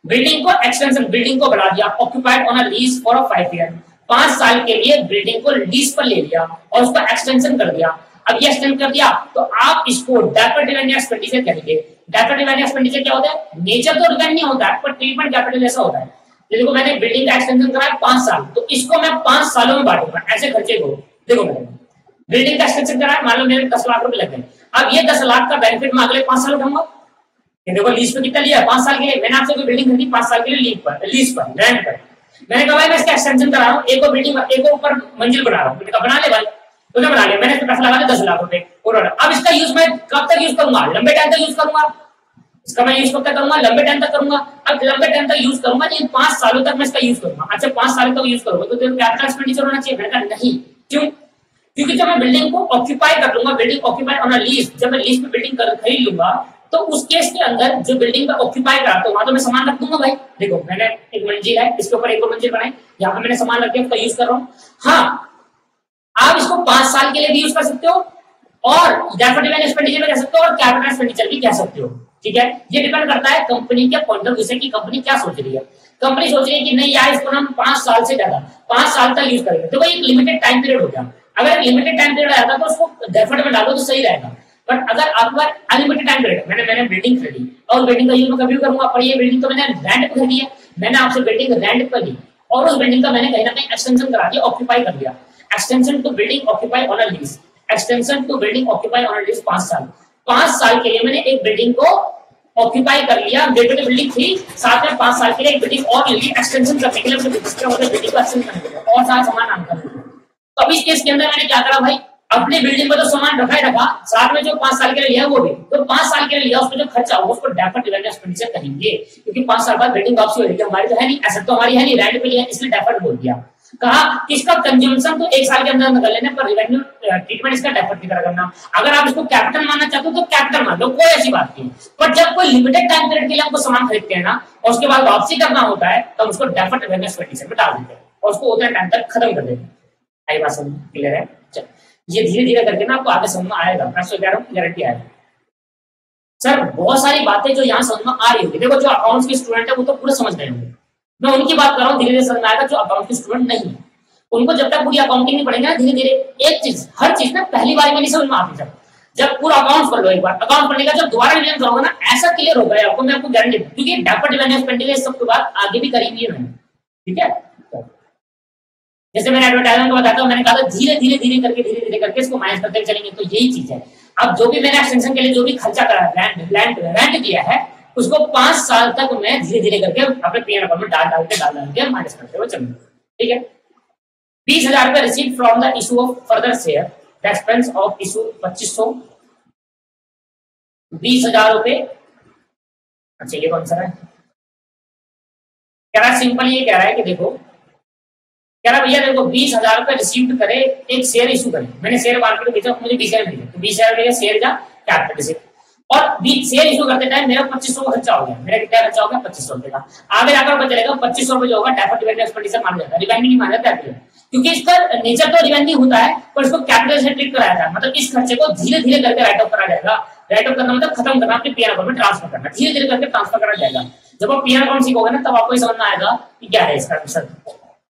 बिल्डिंग को एक्सटेंशन, बिल्डिंग को बढ़ा दिया, occupied on a lease for 5 year, 5 साल के लिए बिल्डिंग को लीज पर ले लिया और उसका एक्सटेंशन कर दिया। अब ये एक्सटेंड कर दिया तो आप इसको डेफर्ड रेवेन्यू एक्सपेंडिचर कहेंगे। डेफर्ड रेवेन्यू एक्सपेंडिचर क्या होता है, नेचर तो रेवेन्यू होता है पर ट्रीटमेंट कैपिटल ऐसा होता है। देखो मैंने बिल्डिंग का एक्सटेंशन कराया 5 साल, तो इसको मैं 5 सालों में बांटूंगा, ऐसे खर्चे को। देखो मैंने बिल्डिंग का एक्सटेंशन कराया, मान लो मेरे 10 लाख रुपए लग गए, अब ये 10 लाख का बेनिफिट मैं अगले 5 साल उठाऊंगा। देखो लीज पे कितना लिया, 5 साल के लिए। मैंने आपसे कोई बिल्डिंग खरीदी 5 साल के लिए लीज पर रेंट पर, मैंने कहा भाई मैं इसका एक्सटेंशन करा रहा हूँ, एक और बिल्डिंग, एक और ऊपर मंजिल बना रहा हूँ, मैंने कहा बना ले भाई, तूने बना लिया, मैंने इसमें पैसा लगा दिया 10 लाख रुपए। अब इसका यूज मैं कब तक यूज करूंगा, लंबे टाइम तक यूज करूंगा, इसका मैं यूज कब तक करूंगा, लंबे टाइम तक करूंगा। अब लंबे टाइम तक यूज करूंगा, इन 5 सालों तक मैं इसका यूज करूंगा। अच्छा 5 सालों तक यूज करूंगा तो कैपिटल एक्सपेंडिचर होना चाहिए, मैंने कहा नहीं। क्यों? क्योंकि जब मैं बिल्डिंग को ऑक्यूपाई कर लूंगा, building occupy on a lease, जब मैं लीज पे बिल्डिंग खरीद लूंगा तो उस केस के अंदर जो बिल्डिंग का ऑक्यूपाई करा तो वहां तो मैं सामान रख दूंगा भाई। देखो मैंने एक मंजिल है, इसके ऊपर एक और मंजिल बनाई, यहाँ पे मैंने सामान रख के उसका यूज कर रहा हूँ। हाँ, आप इसको 5 साल के लिए भी यूज कर सकते हो और डेफर्ड रेवेन्यू एक्सपेंडिचर भी कह सकते हो और कैपिटल एक्सपेंडिचर भी कह सकते हो, ठीक है। ये डिपेंड करता है कंपनी के पॉइंट ऑफ व्यू से कि कंपनी क्या सोच रही है। कंपनी सोच रही है कि नहीं यार इसको हम 5 साल से ज्यादा 5 साल तक यूज करेंगे, तो भाई एक लिमिटेड टाइम पीरियड हो गया। अगर लिमिटेड टाइम पीरियड आया था तो उसको डेफर्ड में डालो तो सही रहेगा। बट अगर आपका अनलिमिटेड टाइम पीरियड, मैंने बिल्डिंग खरीदी और बिल्डिंग का यूज मैं कभी भी करूंगा, पर ये बिल्डिंग तो मैंने रेंट पे खरीदी है, मैंने आपसे बिल्डिंग रेंट पर ली और उस बिल्डिंग का मैंने कहीं ना कहीं एक्सटेंशन करा दिया, ऑक्यूपाई कर लिया। Extension to building occupy on a lease, extension to building occupy on a lease 5 साल। 5 साल के लिए मैंने एक बिल्डिंग को ऑक्यूपाई कर लिया, बेटे बिल्डिंग थी, साथ में 5 साल के लिए एक बिल्डिंग और ले ली एक्सटेंशन करने के लिए, मुझे बिल्डिंग को एक्सटेंड करने के लिए और सारा सामान नाम कर लिया। तो अभी इस केस के अंदर मैंने क्या करा भाई, अपनी बिल्डिंग में तो सामान रखा ही रखा, साथ में जो 5 साल के लिए लिया वो भी, तो 5 साल के लिए लिया उसमें जो खर्चा होगा उसको डेफर्ड डिवेंचर एक्सपेंडिचर कहेंगे, क्योंकि 5 साल बाद बिल्डिंग वापसी होगी, हमारी तो है नहीं, एसेट तो हमारी है नहीं, रेंट पे लिया इसलिए डेफर्ड बोल दिया। कहा कि इसका कंज्यूमशन तो 1 साल के अंदर कर लेने, पर रेवेन्यू ट्रीटमेंट इसका डेफर्ड की तरह करना। अगर आप इसको कैपिटल मानना चाहते हो तो कैपिटल मान लो, कोई ऐसी बात नहीं। पर जब कोई लिमिटेड टाइम पीरियड के लिए हमको सामान खरीदते हैं ना और उसके बाद वापसी करना होता है, तो उसको डेफर्ड रेवेन्यू एक्सपेंडिचर में डाल देते हैं और उसको उतने टाइम तक खत्म कर देते हैं। आई बात समझ क्लियर है? ये धीरे धीरे करके ना आपको आगे समझ में आएगा, मैं आपसे कह रहा हूँ गारंटी आएगा। सर बहुत सारी बातें जो यहाँ समझ में आ रही होगी, देखो जो अकाउंट्स के स्टूडेंट है वो तो पूरा समझ गए होंगे, मैं उनकी बात कर रहा हूँ, धीरे धीरे समझ में आएगा। जो अकाउंट के स्टूडेंट नहीं है उनको जब तक पूरी अकाउंटिंग नहीं पढ़ेंगे ना, धीरे धीरे एक चीज हर चीज ना पहली बार में नहीं समझ में आती। जब पूरा अकाउंट पढ़ लो एक बार, अकाउंट पढ़ने का जब दोबारा रिवीजन करोगे ना ऐसा क्लियर हो गया आपको, मैं आपको गारंटी, क्योंकि डेफर्ड डिवेंचर एक्सपेंडिचर सबके बाद आगे भी करी हुई है मैंने, ठीक है। जैसे मैंने एडवर्टाइजमेंट को बताया था, मैंने कहा था धीरे धीरे करके इसको माइनस करते चलेंगे, तो यही चीज है। अब जो भी मैंने एक्सटेंशन के लिए जो भी खर्चा करा रेंट किया है उसको 5 साल तक मैं धीरे धीरे करके अपने पीएन अकाउंट में डाल के माइनस करते हुए चलूंगा, ठीक है। 20,000 रुपए receive from the issue of further share, the expense of issue 2500, 20,000 रुपए। अच्छा ये कौन सा है, कह रहा है सिंपल, ये कह रहा है कि देखो, कह रहा भैया देखो 20,000 रुपए रिसीव करे, एक शेयर इशू करे, मैंने शेयर मार्केट में बेचा, मुझे 20,000 मिल गया, तो 20,000 रुपए शेयर का कैपिटल रिसीव, और शेयर इशू करते टाइम मेरा 2500 का खर्चा हो गया, मेरा कितना खर्चा हो गया 2500 रुपए का। आगे जाकर पता चलेगा 2500 रुपए जो होगा डेफर्ड डिवेंचर एक्सपेंडिचर माना जाता है, रिवेन्यू नहीं माना जाता है, क्योंकि इसका नेचर तो रिवेन्यू होता है पर इसको कैपिटल से ट्रीट कराया जाता है। मतलब इस खर्चे को धीरे धीरे करके राइट ऑफ करा जाएगा। राइट ऑफ करना मतलब खत्म करना, अपने पीएन अकाउंट में ट्रांसफर करना, धीरे धीरे करके ट्रांसफर करा जाएगा। जब आप पीएन अकाउंट सीखोगे ना तब आपको समझ में आएगा कि क्या है इसका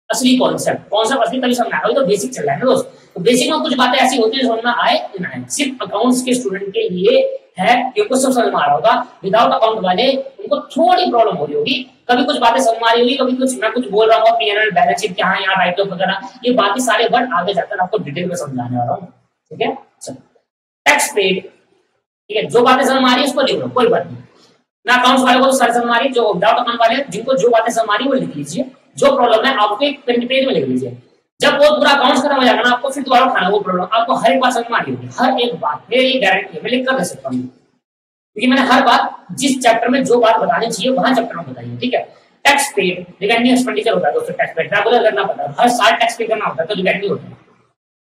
असली कॉन्सेप्ट असली तभी समझ में आएगा। तो बेसिक चल रहा है ना दोस्त, तो बेसिक में कुछ बातें ऐसी होती है समझ में आए ना आए, सिर्फ अकाउंट्स के स्टूडेंट के लिए है कि उनको सब समझ में आ रहा होगा। विदाउट अकाउंट वाले उनको थोड़ी प्रॉब्लम हो रही होगी, कभी कुछ बातें समझ में आ रही होगी, कभी कुछ मैं कुछ बोल रहा हूँ पीएनएल बैलेंस शीट क्या है, यहाँ राइट ऑफ वगैरह, ये बाकी सारे वर्ड आगे जाकर आपको डिटेल में समझाने वाला हूँ, ठीक है। टैक्स पेड, ठीक है, जो बातें समझ में आ रही है उसको लिख लो, कोई बात नहीं। मैं अकाउंट्स वाले को तो सारे समझ में आ रही है, जो विदाउट अकाउंट वाले जिनको जो बातें समझ में आ रही है वो लिख लीजिए, जो प्रॉब्लम है आपको एक पेज में लिख लीजिए। जब वो पूरा अकाउंट्स खत्म हो जाएगा ना आपको फिर दोबारा उठाना वो प्रॉब्लम, आपको हर एक बात समझ में आ रही होगी, हर एक बात, मेरी ये गारंटी है, मैं लिख कर दे सकता हूँ, क्योंकि मैंने हर बात जिस चैप्टर में जो बात बतानी चाहिए वहां चैप्टर में बताइए, ठीक है। टैक्स पेड रिवेन्यू एक्सपेंडिचर होता है दोस्तों, टैक्स पेड रेगुलर करना पड़ता है, हर साल टैक्स पे करना होता है, तो रिवेन्यू होता है।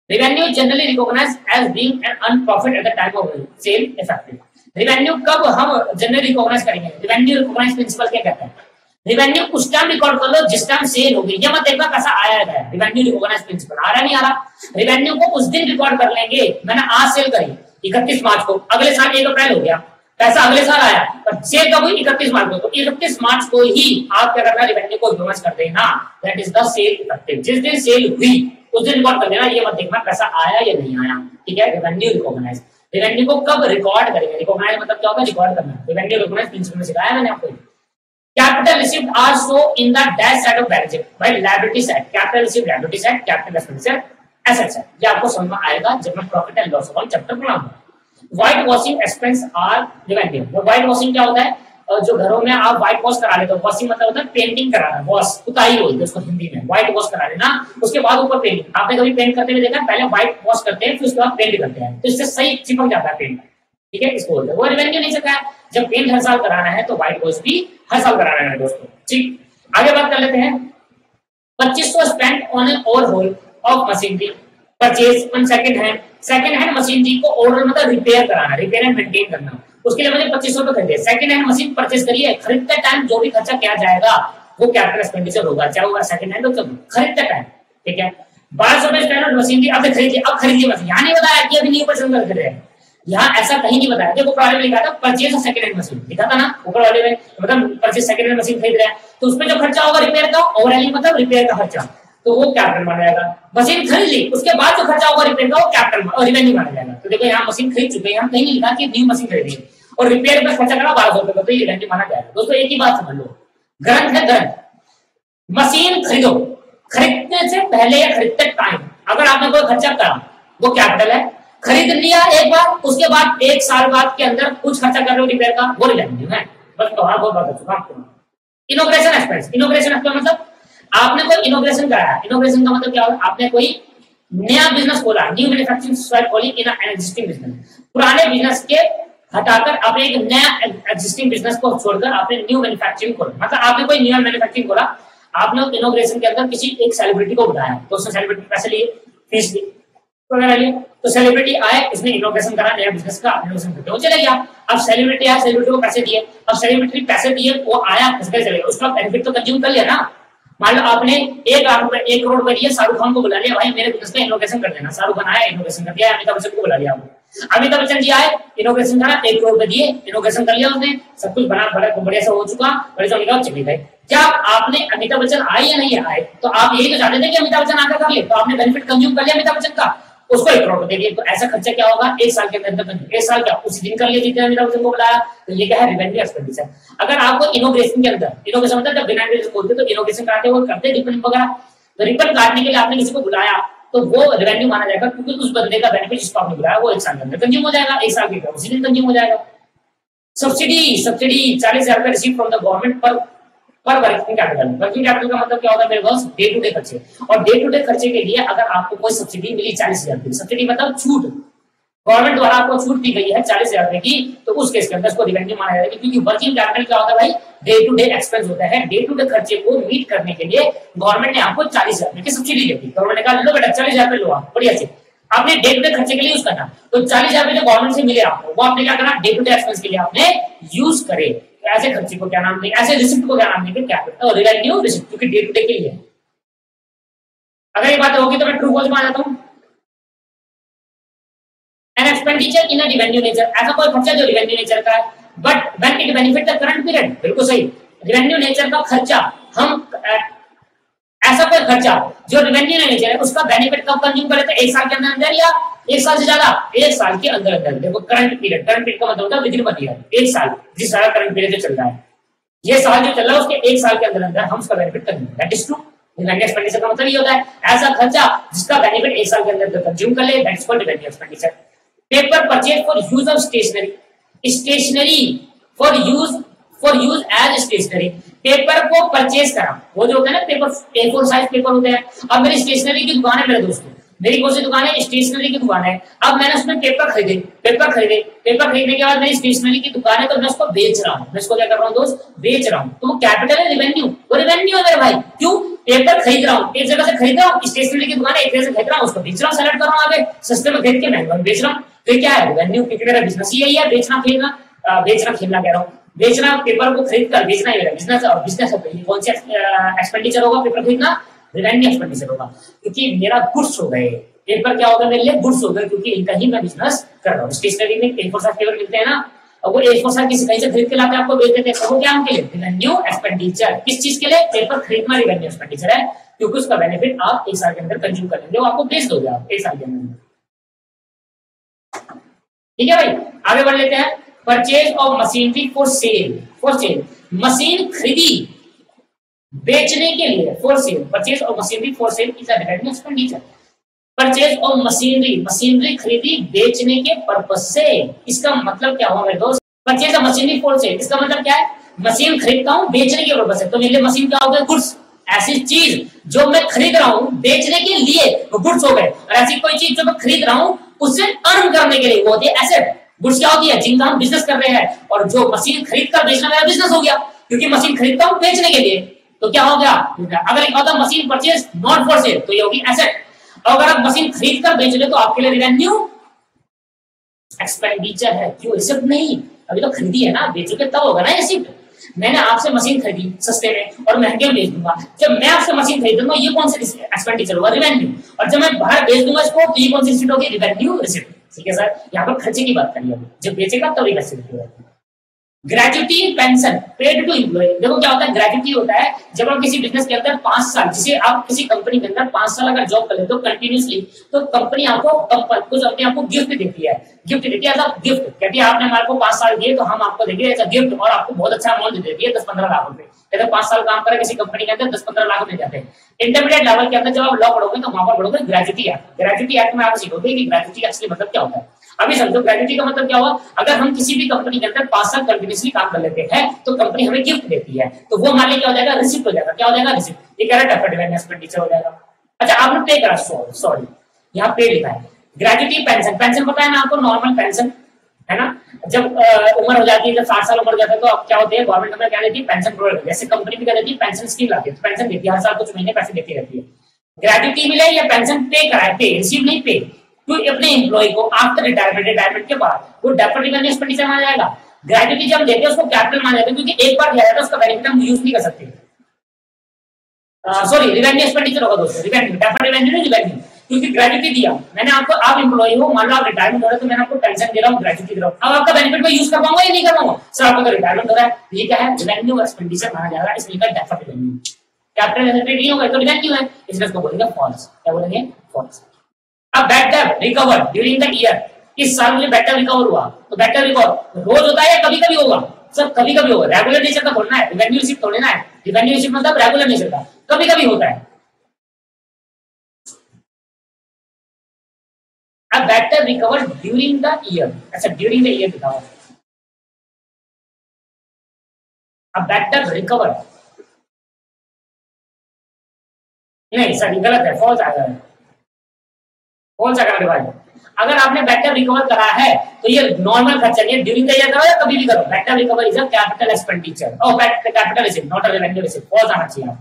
Revenue generally recognised as being an earn profit at the time of sale effective. Revenue कब हम जनरली रिकॉग्नाइज करेंगे, रिवेन्यू रिकॉग्नाइज प्रिंसिपल क्या कहता है, रिवेन्यू उस टाइम रिकॉर्ड कर लो जिस टाइम सेल होगी, ये मत देखना कैसा आया है, रिवेन्यू रिकॉग्नाइज प्रिंसिपल आ रहा नहीं आ रहा, रिवेन्यू को उस दिन रिकॉर्ड कर लेंगे, मैंने आज सेल करी 31 मार्च को, अगले साल 1 अप्रैल हो गया, पैसा अगले साल आया, पर सेल कब हुई 31 मार्च को, तो 31 मार्च को ही आप क्या करना, रिवेन्यू को रिकॉग्नाइज कर देना, that is the sale effective. जिस दिन सेल हुई उस दिन रिकॉर्ड कर देना, ये मत देखना पैसा आया या नहीं आया, ठीक है। रिवेन्यू रिकॉग्नाइज, रिवेन्यू को कब रिकॉर्ड करेंगे, रिकॉग्नाइज मतलब क्या होगा, रिकॉर्ड करना, रिवेन्यू रिकॉग्नाइज प्रिंसिपल में सिखाया मैंने आपको। Capital received are shown in the dash side of balance sheet, by liability side, capital received liability side, capital expenditure asset side। ये आपको समझ में आएगा जब मैं profit and loss account chapter पढ़ाऊंगा। White washing expense are revenue. White washing क्या होता है, जो घरों में आप व्हाइट वॉश करा लेते हो, वॉशिंग मतलब होता है पेंटिंग कराना, वॉश पुताई होती है उसको हिंदी में, व्हाइट वॉश करा लेना, उसके बाद ऊपर पेंटिंग। आपने कभी पेंट करते हुए देखा, पहले व्हाइट वॉश करते हैं फिर उसके बाद पेंट करते हैं, तो इससे सही चिपक जाता है पेंट, ठीक है, इसको बोलते हैं। वो रिवेन्यू नहीं सकता है, जब पेंट हर साल कराना है तो व्हाइट वॉश भी हर साल कराना है दोस्तों, ठीक। आगे बात कर लेते हैं। 2500 spend on an overhaul of machinery purchase on second hand machinery को ओवरऑल मतलब रिपेयर कराना, रिपेयर एंड मेंटेन करना, उसके लिए मैंने 2500 रुपए खरीदे। सेकंड हैंड मशीन परचेज करिए, खरीदते टाइम जो भी खर्चा किया जाएगा वो कैपिटल एक्सपेंडिचर होगा, चाहे होगा सेकंड हैंड हो खरीदते टाइम, ठीक है। 1200 रुपए स्टैंडर्ड मशीनरी अब खरीदिए मशीन, यहाँ नहीं बताया कि अभी न्यू परचेज कर रहे हैं, यहाँ ऐसा कहीं नहीं बताया। देखो ऊपर वाले में लिखा था परचेज सेकंड हैंड मशीन, लिखा था ना ऊपर वाले में, मतलब परचेज सेकंड हैंड मशीन खरीद रहे हैं तो उसमें जो खर्चा होगा रिपेयर का, ओवरऑल मतलब रिपेयर का खर्चा, तो वो कैपिटल माना जाएगा। मशीन खरीद ली उसके बाद जो खर्चा होगा रिपेयर का वो कैपिटल और रिवेन्यू माना जाएगा। तो देखो यहाँ मशीन खरीद चुके हैं, यहाँ कहीं नहीं लिखा कि न्यू मशीन खरीदी और रिपेयर पर खर्चा करा 1200 रुपए, तो ये रिवेन्यू माना जाएगा। दोस्तों एक ही बात समझ लो, ग्रंथ है ग्रंथ, मशीन खरीदो, खरीदने से पहले या खरीदते टाइम अगर आपने कोई खर्चा करा वो कैपिटल है। खरीद लिया एक बार, उसके बाद 1 साल बाद के अंदर कुछ खर्चा कर रहे हो रिपेयर का, वो रेवेन्यू है। बस तो बहुत बात चुका आपको। इनोग्रेशन एक्सपेंस, इनोग्रेशन एक्सपेंस मतलब आपने कोई इनोग्रेशन कराया। इनोग्रेशन का मतलब क्या होगा, आपने कोई नया बिजनेस खोला, न्यू मैन्युफैक्चरिंग साइट खोली इन एन एग्जिस्टिंग बिजनेस। पुराने बिजनेस के हटाकर आपने एक नया एग्जिस्टिंग बिजनेस को छोड़कर आपने न्यू मैन्युफैक्चरिंग खोला, मतलब आपने कोई न्यू मैन्युफैक्चरिंग खोला। आपने इनोग्रेशन के अंदर किसी एक सेलिब्रिटी को बुलाया, तो उसने सेलिब्रिटी पैसे लिए, फीस ली वगैरह लिए, तो सेलिब्रिटी आए, इसने इनोग्रेशन करा नया बिजनेस का, इनोग्रेशन करके वो चले गया। अब सेलिब्रिटी आया, सेलिब्रिटी को पैसे दिए, अब सेलिब्रिटी पैसे दिए, वो आया, घर चले गया, उसका बेनिफिट तो कंज्यूम कर लिया ना। मान लो आपने 1 करोड़ रुपए दिए, शाहरुख खान को बुला लिया, भाई मेरे बिजनेस का इनोग्रेशन कर देना। शाहरुख खान आया, इनोग्रेशन कर दिया। अमिताभ बच्चन को बुला लिया, अमिताभ बच्चन जी आए, इनोग्रेशन करा, 1 करोड़ रुपए दिए, इनोग्रेशन कर लिया उसने, सब कुछ बना बढ़िया से हो चुका, बढ़िया चले गए। क्या आपने अमिताभ बच्चन आए या नहीं आए, तो आप यही तो चाहते थे कि अमिताभ बच्चन आकर कर ले, तो आपने बेनिफिट कंज्यूम कर लिया अमिताभ बच्चन का, उसको 1 करोड़ दे दिए। तो ऐसा खर्चा क्या होगा 1 साल के अंदर, 1 साल क्या उसी दिन कर लिया जितने अमिताभ बच्चन को बुलाया। तो ये क्या है, रेवेन्यू एक्सपेंडिचर। अगर आपको इनोग्रेशन के अंदर, इनोग्रेशन मतलब जब बिना इनोग्रेशन बोलते तो इनोग्रेशन कराते वो करते रिबन वगैरह, तो रिबन काटने के लिए आपने किसी को बुलाया तो वो रेवेन्यू माना जाएगा, क्योंकि उस बंदे का बेनिफिट जिसको आपने बुलाया वो 1 साल के अंदर कंज्यूम हो जाएगा, 1 साल के अंदर उसी दिन कंज्यूम हो जाएगा। सब्सिडी, सब्सिडी 40,000 रुपए रिसीव फ्रॉम द गवर्नमेंट पर वर्किंग कैपिटल। वर्किंग कैपिटल का मतलब क्या होता है मेरे पास, डे टू डे खर्चे। और डे टू डे खर्चे के लिए अगर आपको कोई सब्सिडी मिली 40,000 की, सब्सिडी मतलब छूट, गवर्नमेंट द्वारा आपको छूट दी गई है 40,000 रुपए की, तो उस केस के अंदर इसको रेवेन्यू माना जाएगा। क्योंकि वर्किंग कैपिटल क्या होता है भाई, डे टू डे एक्सपेंस होता है। डे टू डे खर्चे को मीट करने के लिए गवर्नमेंट ने आपको 40,000 रुपए की सब्सिडी दी थी। गवर्नमेंट ने कहा लो बेटा 40,000 रुपए लो, आप बढ़िया से आपने डे टू डे खर्चे के लिए यूज करना। तो 40,000 रुपए जो गवर्नमेंट से मिले आपको, वो आपने क्या करना, डे टू डे एक्सपेंस के लिए आपने यूज करे। ऐसे खर्चे को क्या नाम देंगे, ऐसे रिसिप्ट को क्या नाम देंगे, कैपिटल रेवेन्यू रिसिप्ट, क्योंकि डे टू डे के लिए। अगर ये बात होगी तो मैं ट्रू फॉल्स मान जाता हूं। An expenditure in a revenue nature, ऐसा कोई खर्चा जो रेवेन्यू नेचर का है, but when it benefit the current period, बिल्कुल सही। रेवेन्यू नेचर का खर्चा हम ऐसा कोई खर्चा जो रेवेन्यू नेचर है उसका बेनिफिट कब कंज्यूम करे, तो 1 साल के अंदर या 1 साल से ज्यादा, 1 साल के अंदर अंदर। देखो करंट पीरियड, करंट पीरियड का मतलब होता है विदिन वन ईयर, 1 साल, जिस साल करंट पीरियड जो चल रहा है, ये साल जो चल रहा है उसके 1 साल के अंदर अंदर हम उसका benefit consume, that is true. Revenue expenditure का मतलब ये होता है ऐसा खर्चा जिसका बेनिफिट 1 साल के अंदर कंज्यूम कर ले, that is called revenue expenditure. Paper purchase for use of stationery, stationery for use as stationery, paper को परचेज करा, वो जो होता है ना पेपर, A4 साइज पेपर होते हैं। अब मेरी स्टेशनरी की दुकान है मेरे दोस्तों, मेरी कौन सी दुकान है, स्टेशनरी की दुकान है। अब मैंने उसमें पेपर खरीदे, पेपर खरीदने के बाद मेरी स्टेशनरी की दुकान है, तो मैं उसको बेच रहा हूँ, मैं इसको क्या कर रहा हूँ दोस्त, बेच रहा हूँ। तो वो कैपिटल है, रेवेन्यू, वो रेवेन्यू है मेरे भाई। क्यों, पेपर खरीद रहा हूँ, एक जगह से खरीद रहा हूँ, स्टेशनरी की दुकान है, एक जगह से खरीद रहा हूँ, उसको बेच रहा हूँ, सेलेक्ट कर रहा हूँ आगे, सस्ते में खरीद के महंगा में बेच रहा हूँ। तो क्या है, रेवेन्यू, क्योंकि मेरा बिजनेस ही यही है, बेचना खरीदना, बेचना खरीदना कह रहा हूँ, बेचना, पेपर को खरीद कर बेचना ही मेरा बिजनेस है। और बिजनेस है कौन सा एक्सपेंडिचर होगा, पेपर खरीदना, रेवेन्यू एक्सपेंडिचर होगा, क्योंकि मेरा गुड्स हो गए। पेपर क्या होगा मेरे लिए, गुड्स हो गए, क्योंकि इनका ही मैं बिजनेस कर रहा हूँ। स्टेशनरी में A4 साइज पेपर मिलते हैं ना, और वो A4 साइज किसी कहीं से खरीद के लाते आपको बेच देते हैं, वो क्या उनके लिए रेवेन्यू एक्सपेंडिचर। किस चीज के लिए, पेपर खरीदना रेवेन्यू एक्सपेंडिचर है, क्योंकि उसका बेनिफिट आप 1 साल के अंदर कंज्यूम कर लेंगे, वो आपको बेच दोगे आप 1 साल के अंदर। ठीक है भाई, आगे बढ़ लेते हैं। Purchase of machinery for sale, machine खरीदी बेचने के लिए, for sale, purchase of machinery for sale is a revenue expenditure. Purchase of machinery, machinery खरीदी बेचने के पर्पस से, इसका मतलब क्या हुआ मेरे दोस्त, purchase of machinery for sale, इसका मतलब क्या है, मशीन खरीदता हूं बेचने के पर्पस से। तो मेरे लिए मशीन क्या हो गया, गुड्स, ऐसी चीज जो मैं खरीद रहा हूं बेचने के लिए वो गुड्स हो गए। और ऐसी कोई चीज जो मैं खरीद रहा हूं उससे अर्न करने के लिए वो होती है एसेट। गुड्स क्या होती है, जिनका हम बिजनेस कर रहे हैं, और जो मशीन खरीद कर बेचना मेरा बिजनेस हो गया, क्योंकि मशीन खरीदता हूं बेचने के लिए। तो क्या हो गया, अगर एक होता machine purchase not for sale तो ये होगी एसेट। अगर आप मशीन खरीद कर बेच रहे तो आपके लिए रेवेन्यू एक्सपेंडिचर है। क्यों, रिसिप्ट नहीं, अभी तो खरीदी है ना, बेचोगे तब होगा ना रिसिप्ट। मैंने आपसे मशीन खरीदी सस्ते में और महंगे में बेच दूंगा, जब मैं आपसे मशीन खरीद दूंगा ये कौन सा एक्सपेंडिचर होगा, रेवेन्यू। और जब मैं बाहर बेच दूंगा इसको तो ये कौन सी रिसिप्ट होगी, रेवेन्यू रिसिप्ट। ठीक है सर, यहाँ पर खर्चे की बात करिए, जब बेचेगा तब रिसिप्ट होगा। Gratuity pension paid to employ. देखो क्या होता है, ग्रेजुटी होता है जब आप किसी बिजनेस के अंदर 5 साल, जिसे आप किसी कंपनी के अंदर 5 साल अगर जॉब कर लेते हो कंटिन्यूसली, तो कंपनी आपको कुछ अपने आपको गिफ्ट देती है। गिफ्ट देती है एज अ गिफ्ट, कहती है आपने हमारे को 5 साल दिए तो हम आपको देंगे एज अ गिफ्ट, और आपको बहुत अच्छा अमाउंट देती है 10-15 लाख रुपए। अगर 5 साल काम करे किसी कंपनी के अंदर 10-15 लाख मिल जाते हैं। इंटरमीडिएट लेवल के अंदर जब आप लॉ पढ़ोगे तो वहां पर पढ़ोगे ग्रेजुटी एक्ट। ग्रेजुटी एक्ट में आप सीखोगे कि ग्रेजुटी एक्चुअली मतलब क्या होता है। अभी समझो ग्रेजुटी का मतलब क्या हुआ, अगर हम किसी भी कंपनी के अंदर 5 साल कंटिन्यूसली काम कर लेते हैं तो कंपनी हमें गिफ्ट देती है, तो वो हमारे लिए क्या हो जाएगा, रिसिप्ट हो जाएगा। क्या हो जाएगा, रिसिप्ट। ये कह रहा है एक्सपेंडिचर हो जाएगा। अच्छा आपने पे करा, सॉरी यहाँ पे लिखा है ग्रेजुटी पेंशन। पेंशन पता है ना आपको, नॉर्मल पेंशन है ना। जब उम्र हो जाती है, जब 60 साल उम्र हो जाता है तो अब क्या होती है, गवर्नमेंट हमें क्या देती है, पेंशन प्रोवाइड करती है। जैसे कंपनी भी क्या देती है, पेंशन स्कीम लाती है, तो पेंशन देती है, हर साल कुछ महीने पैसे देती रहती है। ग्रेजुटी मिले या पेंशन पे कराए, पे रिसीव नहीं, पे तो अपने एम्प्लॉय को आफ्टर रिटायरमेंट के बाद वो डेफर्ड रेवेन्यू एक्सपेंडिचर माना जाएगा। ग्रेजुटी जब देते हैं उसको कैपिटल माना जाता है, क्योंकि एक बार दिया जाता है उसका बेनिफिट हम यूज नहीं कर सकते। सॉरी रिवेन्यू एक्सपेंडिचर होगा दोस्तों, रिवेन्यू, डेफर्ड रेवेन्यू नहीं, रिवेन्यू। क्योंकि ग्रेजुटी दिया मैंने आपको, आप एम्प्लॉय हो, मान लो आप रिटायरमेंट हो रहे हो, तो मैंने आपको पेंशन दे रहा हूँ, ग्रेजुटी दे रहा हूँ, अब आपका बेनिफिट मैं यूज कर पाऊंगा या नहीं कर पाऊंगा सर, आपका तो रिटायरमेंट हो रहा है, ये क्या है, रिवेन्यू एक्सपेंडिचर माना जाएगा, इसलिए डेफर्ड रेवेन्यू। कैपिटल एक्सपेंडिचर नहीं होगा तो रिवेन्यू है, इसलिए इसको बोलेंगे फॉल्स। क्या बोलेंगे, फॉल्स। अब bad debt recover during the year, इस साल मुझे बैड डेट रिकवर हुआ, तो बैड डेट रिकवर रोज होता है या कभी कभी होगा, सर कभी कभी होगा, रेगुलर नेचर का थोड़ा है, रिवेन्यू रिसीप्ट थोड़ी ना है, रिवेन्यू रिसीप्ट मतलब रेगुलर नेचर का, कभी कभी होता है। अब bad debt recover during the year, अच्छा ड्यूरिंग द ईयर लिखा हुआ। अब बैड डेट रिकवर नहीं सर गलत है, फॉल्स आ गया है, फॉल्स आ गया भाई। अगर आपने बैड डेट रिकवर करा है तो ये नॉर्मल खर्चा नहीं है, ड्यूरिंग द ईयर करो या कभी भी करो, bad debt recover is a capital expenditure और capital receipt not a revenue receipt, falls आना चाहिए।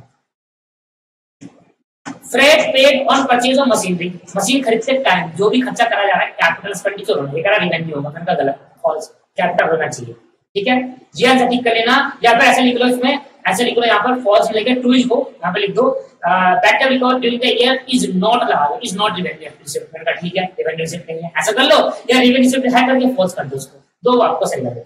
Freight paid on purchase of machinery, machine खरीदते टाइम जो भी खर्चा करा जा रहा है कैपिटल एक्सपेंडिचर होगा, ये करा रिवेन्यू होगा, मैंने कहा गलत, फॉल्स, कैपिटल होना चाहिए। ठीक है, जी आंसर ठीक कर लेना, या फिर ऐसे लिख लो, इसमें ऐसे लिख लो, यहाँ पर फॉल्स लेके ट्रू को यहाँ पे लिख दो, bad debt recover during the year is not लगा, इज नॉट रिवेन्यू रिसीप्ट, मैंने कहा ठीक है रिवेन्यू रिसीप्ट नहीं है, ऐसा कर लो, या रिवेन्यू रिसीप्ट है करके फॉल्स कर दो उसको, दो आपको सही लगे।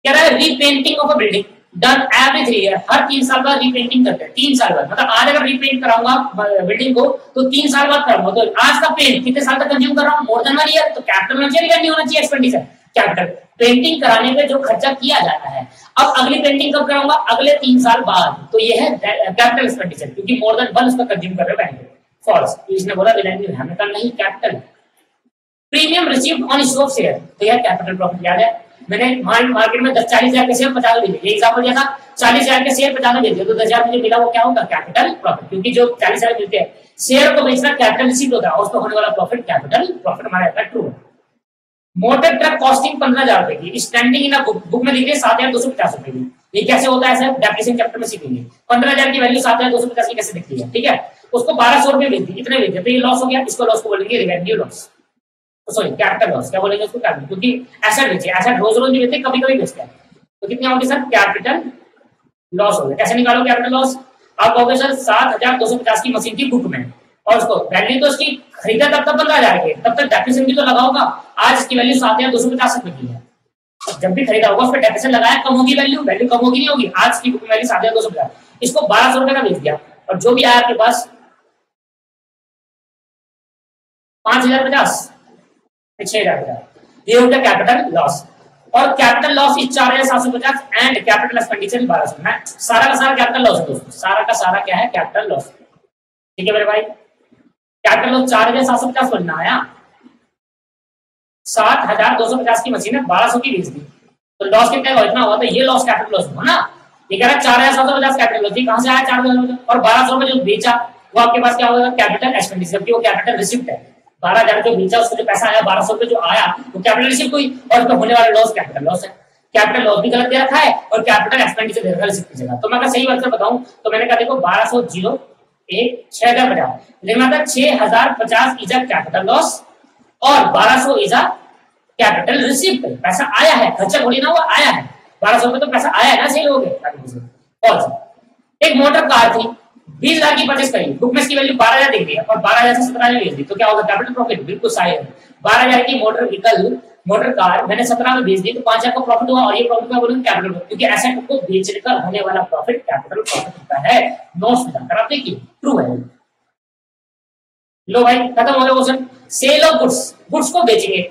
कह रहा है repainting of a building done every 3 year, हर 3 साल बाद रीपेंटिंग करते हैं, 3 साल बाद, मतलब आज अगर रीपेंट कराऊंगा बिल्डिंग को तो 3 साल बाद करूंगा, तो आज का पेंट कितने साल तक कंज्यूम कर रहा हूँ, मोर देन 1 ईयर, तो कैपिटल होना चाहिए, रिवेन्यू होना चाहिए, एक्सपेंडिचर कैपिटल। पेंटिंग कराने पे जो खर्चा किया जाता है, अब अगली पेंटिंग कब कराऊंगा, अगले 3 साल बाद, तो ये है कैपिटल एक्सपेंडिचर, क्योंकि मोर देन 1 उसका कंज्यूम कर रहे हो, फॉल्स, तो इसने बोला रिवेन्यू, हमने कहा नहीं capital. Premium received on issue of share, तो यह कैपिटल प्रॉफिट याद है, मैंने मार्केट में 10-40 हजार के शेयर 50 दे दिए, ये एग्जांपल दिया था, 40 हजार के शेयर 50 दे दिए, तो 10 हजार मुझे मिला, वो क्या होगा, कैपिटल प्रॉफिट, क्योंकि जो 40 हजार मिलते हैं शेयर को बेचना कैपिटल रिसीव्ड होता है, और उसको होने वाला प्रॉफिट कैपिटल प्रॉफिट हमारा रहता है, ट्रू। मोटर ट्रक कॉस्टिंग 15,000 रुपए की, स्टैंडिंग इन बुक में लिख रही है 7,250 रुपए की, ये कैसे होता है सर, डेप्रिसिएशन चैप्टर में सीखेंगे। 15,000 की वैल्यू 7,250 की कैसे दिखती है, ठीक है, उसको 1,200 रुपए मिलती, इतने मिलते, तो ये लॉस हो गया, इसको लॉस को बोलेंगे revenue loss, sorry capital loss, क्या बोलेंगे उसको, कैपिटल, क्योंकि एसेट बेचे, एसेट रोज रोज नहीं बेचते, कभी कभी बेचते हैं, तो कितने होंगे सर, कैपिटल लॉस हो गया। कैसे निकालो कैपिटल लॉस, आप कहोगे सर 7,250 की मशीन की बुक में, और उसको वैल्यू तो उसकी खरीदा तब तक 15,000 की, तब तक डेप्रिसिएशन भी तो लगा होगा, आज इसकी वैल्यू 7,250 रुपए की है, जब भी खरीदा होगा उस पर डेप्रिसिएशन लगाया, कम होगी वैल्यू, वैल्यू कम होगी नहीं होगी, आज की बुक में वैल्यू 7,250, इसको 1,200 रुपए का बेच दिया, और जो भी आया आपके पास 5,050 6,000, ये हो गया कैपिटल लॉस, और capital loss is 4,750 and capital expenditure 1,200, मैं सारा का सारा कैपिटल लॉस है दोस्तों, सारा का सारा क्या है, कैपिटल लॉस, ठीक है मेरे भाई, कैपिटल लॉस 4,750 बोलना आया, 7,250 की मशीन है 1,200 की बेच दी, तो लॉस कितने का इतना हुआ, तो ये लॉस कैपिटल लॉस हुआ ना, ये कह रहा है 4,750 कैपिटल लॉस, कहां से आया 4,000, और 1,200 में जो बेचा वो आपके पास क्या होगा, कैपिटल एक्सपेंडिचर, जबकि वो कैपिटल रिसिप्ट है, 12,000 जो बेचा उसको जो पैसा आया 1,200 रुपए जो आया वो कैपिटल रिसीप्ट हुई, और उसमें होने वाला लॉस कैपिटल लॉस है, कैपिटल लॉस भी गलत दे रखा है और कैपिटल एक्सपेंडिचर दे रखा है रिसीप्ट की जगह, तो मैं अगर सही आंसर बताऊं तो मैंने कहा देखो 1,200 6,050 लिखना था, 6,050 इज अ कैपिटल लॉस और 1,200 इज अ कैपिटल रिसीप्ट, पैसा आया है, खर्चा थोड़ी ना हुआ, आया है 1,200 रुपए, तो पैसा आया है ना, सही हो गए। एक मोटर कार थी 20,000 की परचेस करी, बुक में इसकी वैल्यू 12,000 दे दी और 12,000 से 17,000 बेच दी, तो क्या होगा, कैपिटल प्रॉफिट, बिल्कुल सही है। 12,000 की मोटर व्हीकल मोटर कार मैंने 17 में बेच दी तो 5,000 का प्रॉफिट हुआ, और ये प्रॉफिट का बोलूंगा कैपिटल, क्योंकि एसेट को बेचने का होने वाला प्रॉफिट कैपिटल प्रॉफिट होता है, नोट्स मिलाकर आप देखिए ट्रू है। लो भाई खत्म हो गया question. Sale of goods, goods को बेचेंगे।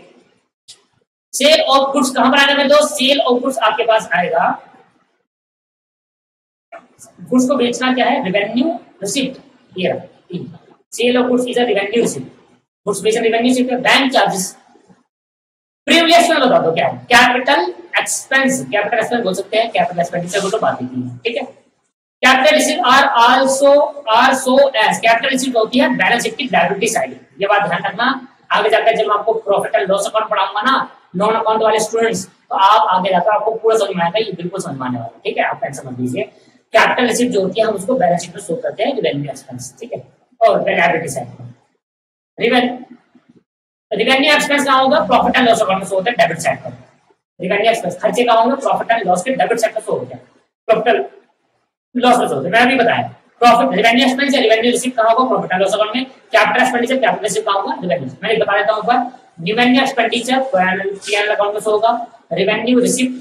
सेल ऑफ गुड्स कहां पर आएगा मेरे दोस्त? सेल ऑफ गुड्स आपके पास आएगा, गुड्स को बेचना क्या है? Revenue receipt. Sale of goods is a revenue receipt, goods बेचना revenue receipt. Bank charges previous में बता दो क्या है? कैपिटल एक्सपेंस, कैपिटल एक्सपेंस बोल सकते हैं, कैपिटल एक्सपेंडिचर को तो बात ही है, ठीक है। Capital receipt are so as, capital receipt होती है बैलेंस शीट की लायबिलिटी साइड, ये बात ध्यान रखना। आगे जाकर जब मैं आपको प्रॉफिट एंड लॉस अकाउंट पढ़ाऊंगा ना, नॉन अकाउंट वाले स्टूडेंट्स, तो आप आगे जाकर आपको पूरा समझ में आएगा, ये बिल्कुल समझ में आने वाला है, ठीक है। आप टेंशन मत लीजिए। कैपिटल रिसीट जो होती है हम उसको बैलेंस शीट में शो करते हैं रेवेन्यू एक्सपेंस, ठीक है। और लायबिलिटी साइड में रेवेन्यू एक्सपेंस कहां होगा? प्रॉफिट एंड लॉस अकाउंट में शो होता है डेबिट साइड पर। रेवेन्यू एक्सपेंस खर्चे कहां होंगे? प्रॉफिट एंड लॉस के डेबिट साइड पर शो होता है, प्रॉफिट लॉस में शो होता है। मैंने भी बताया प्रॉफिट रेवेन्यू एक्सपेंस या रेवेन्यू रिसीट कहां होगा? प्रॉफिट एंड लॉस अकाउंट में। कैपिटल एक्सपेंडिचर कैपिटल रिसीट कहां होगा? रेवेन्यू। मैंने बता देता हूं एक बार, रेवेन्यू एक्सपेंडिचर पीएनएल अकाउंट में शो होगा, रेवेन्यू रिसीट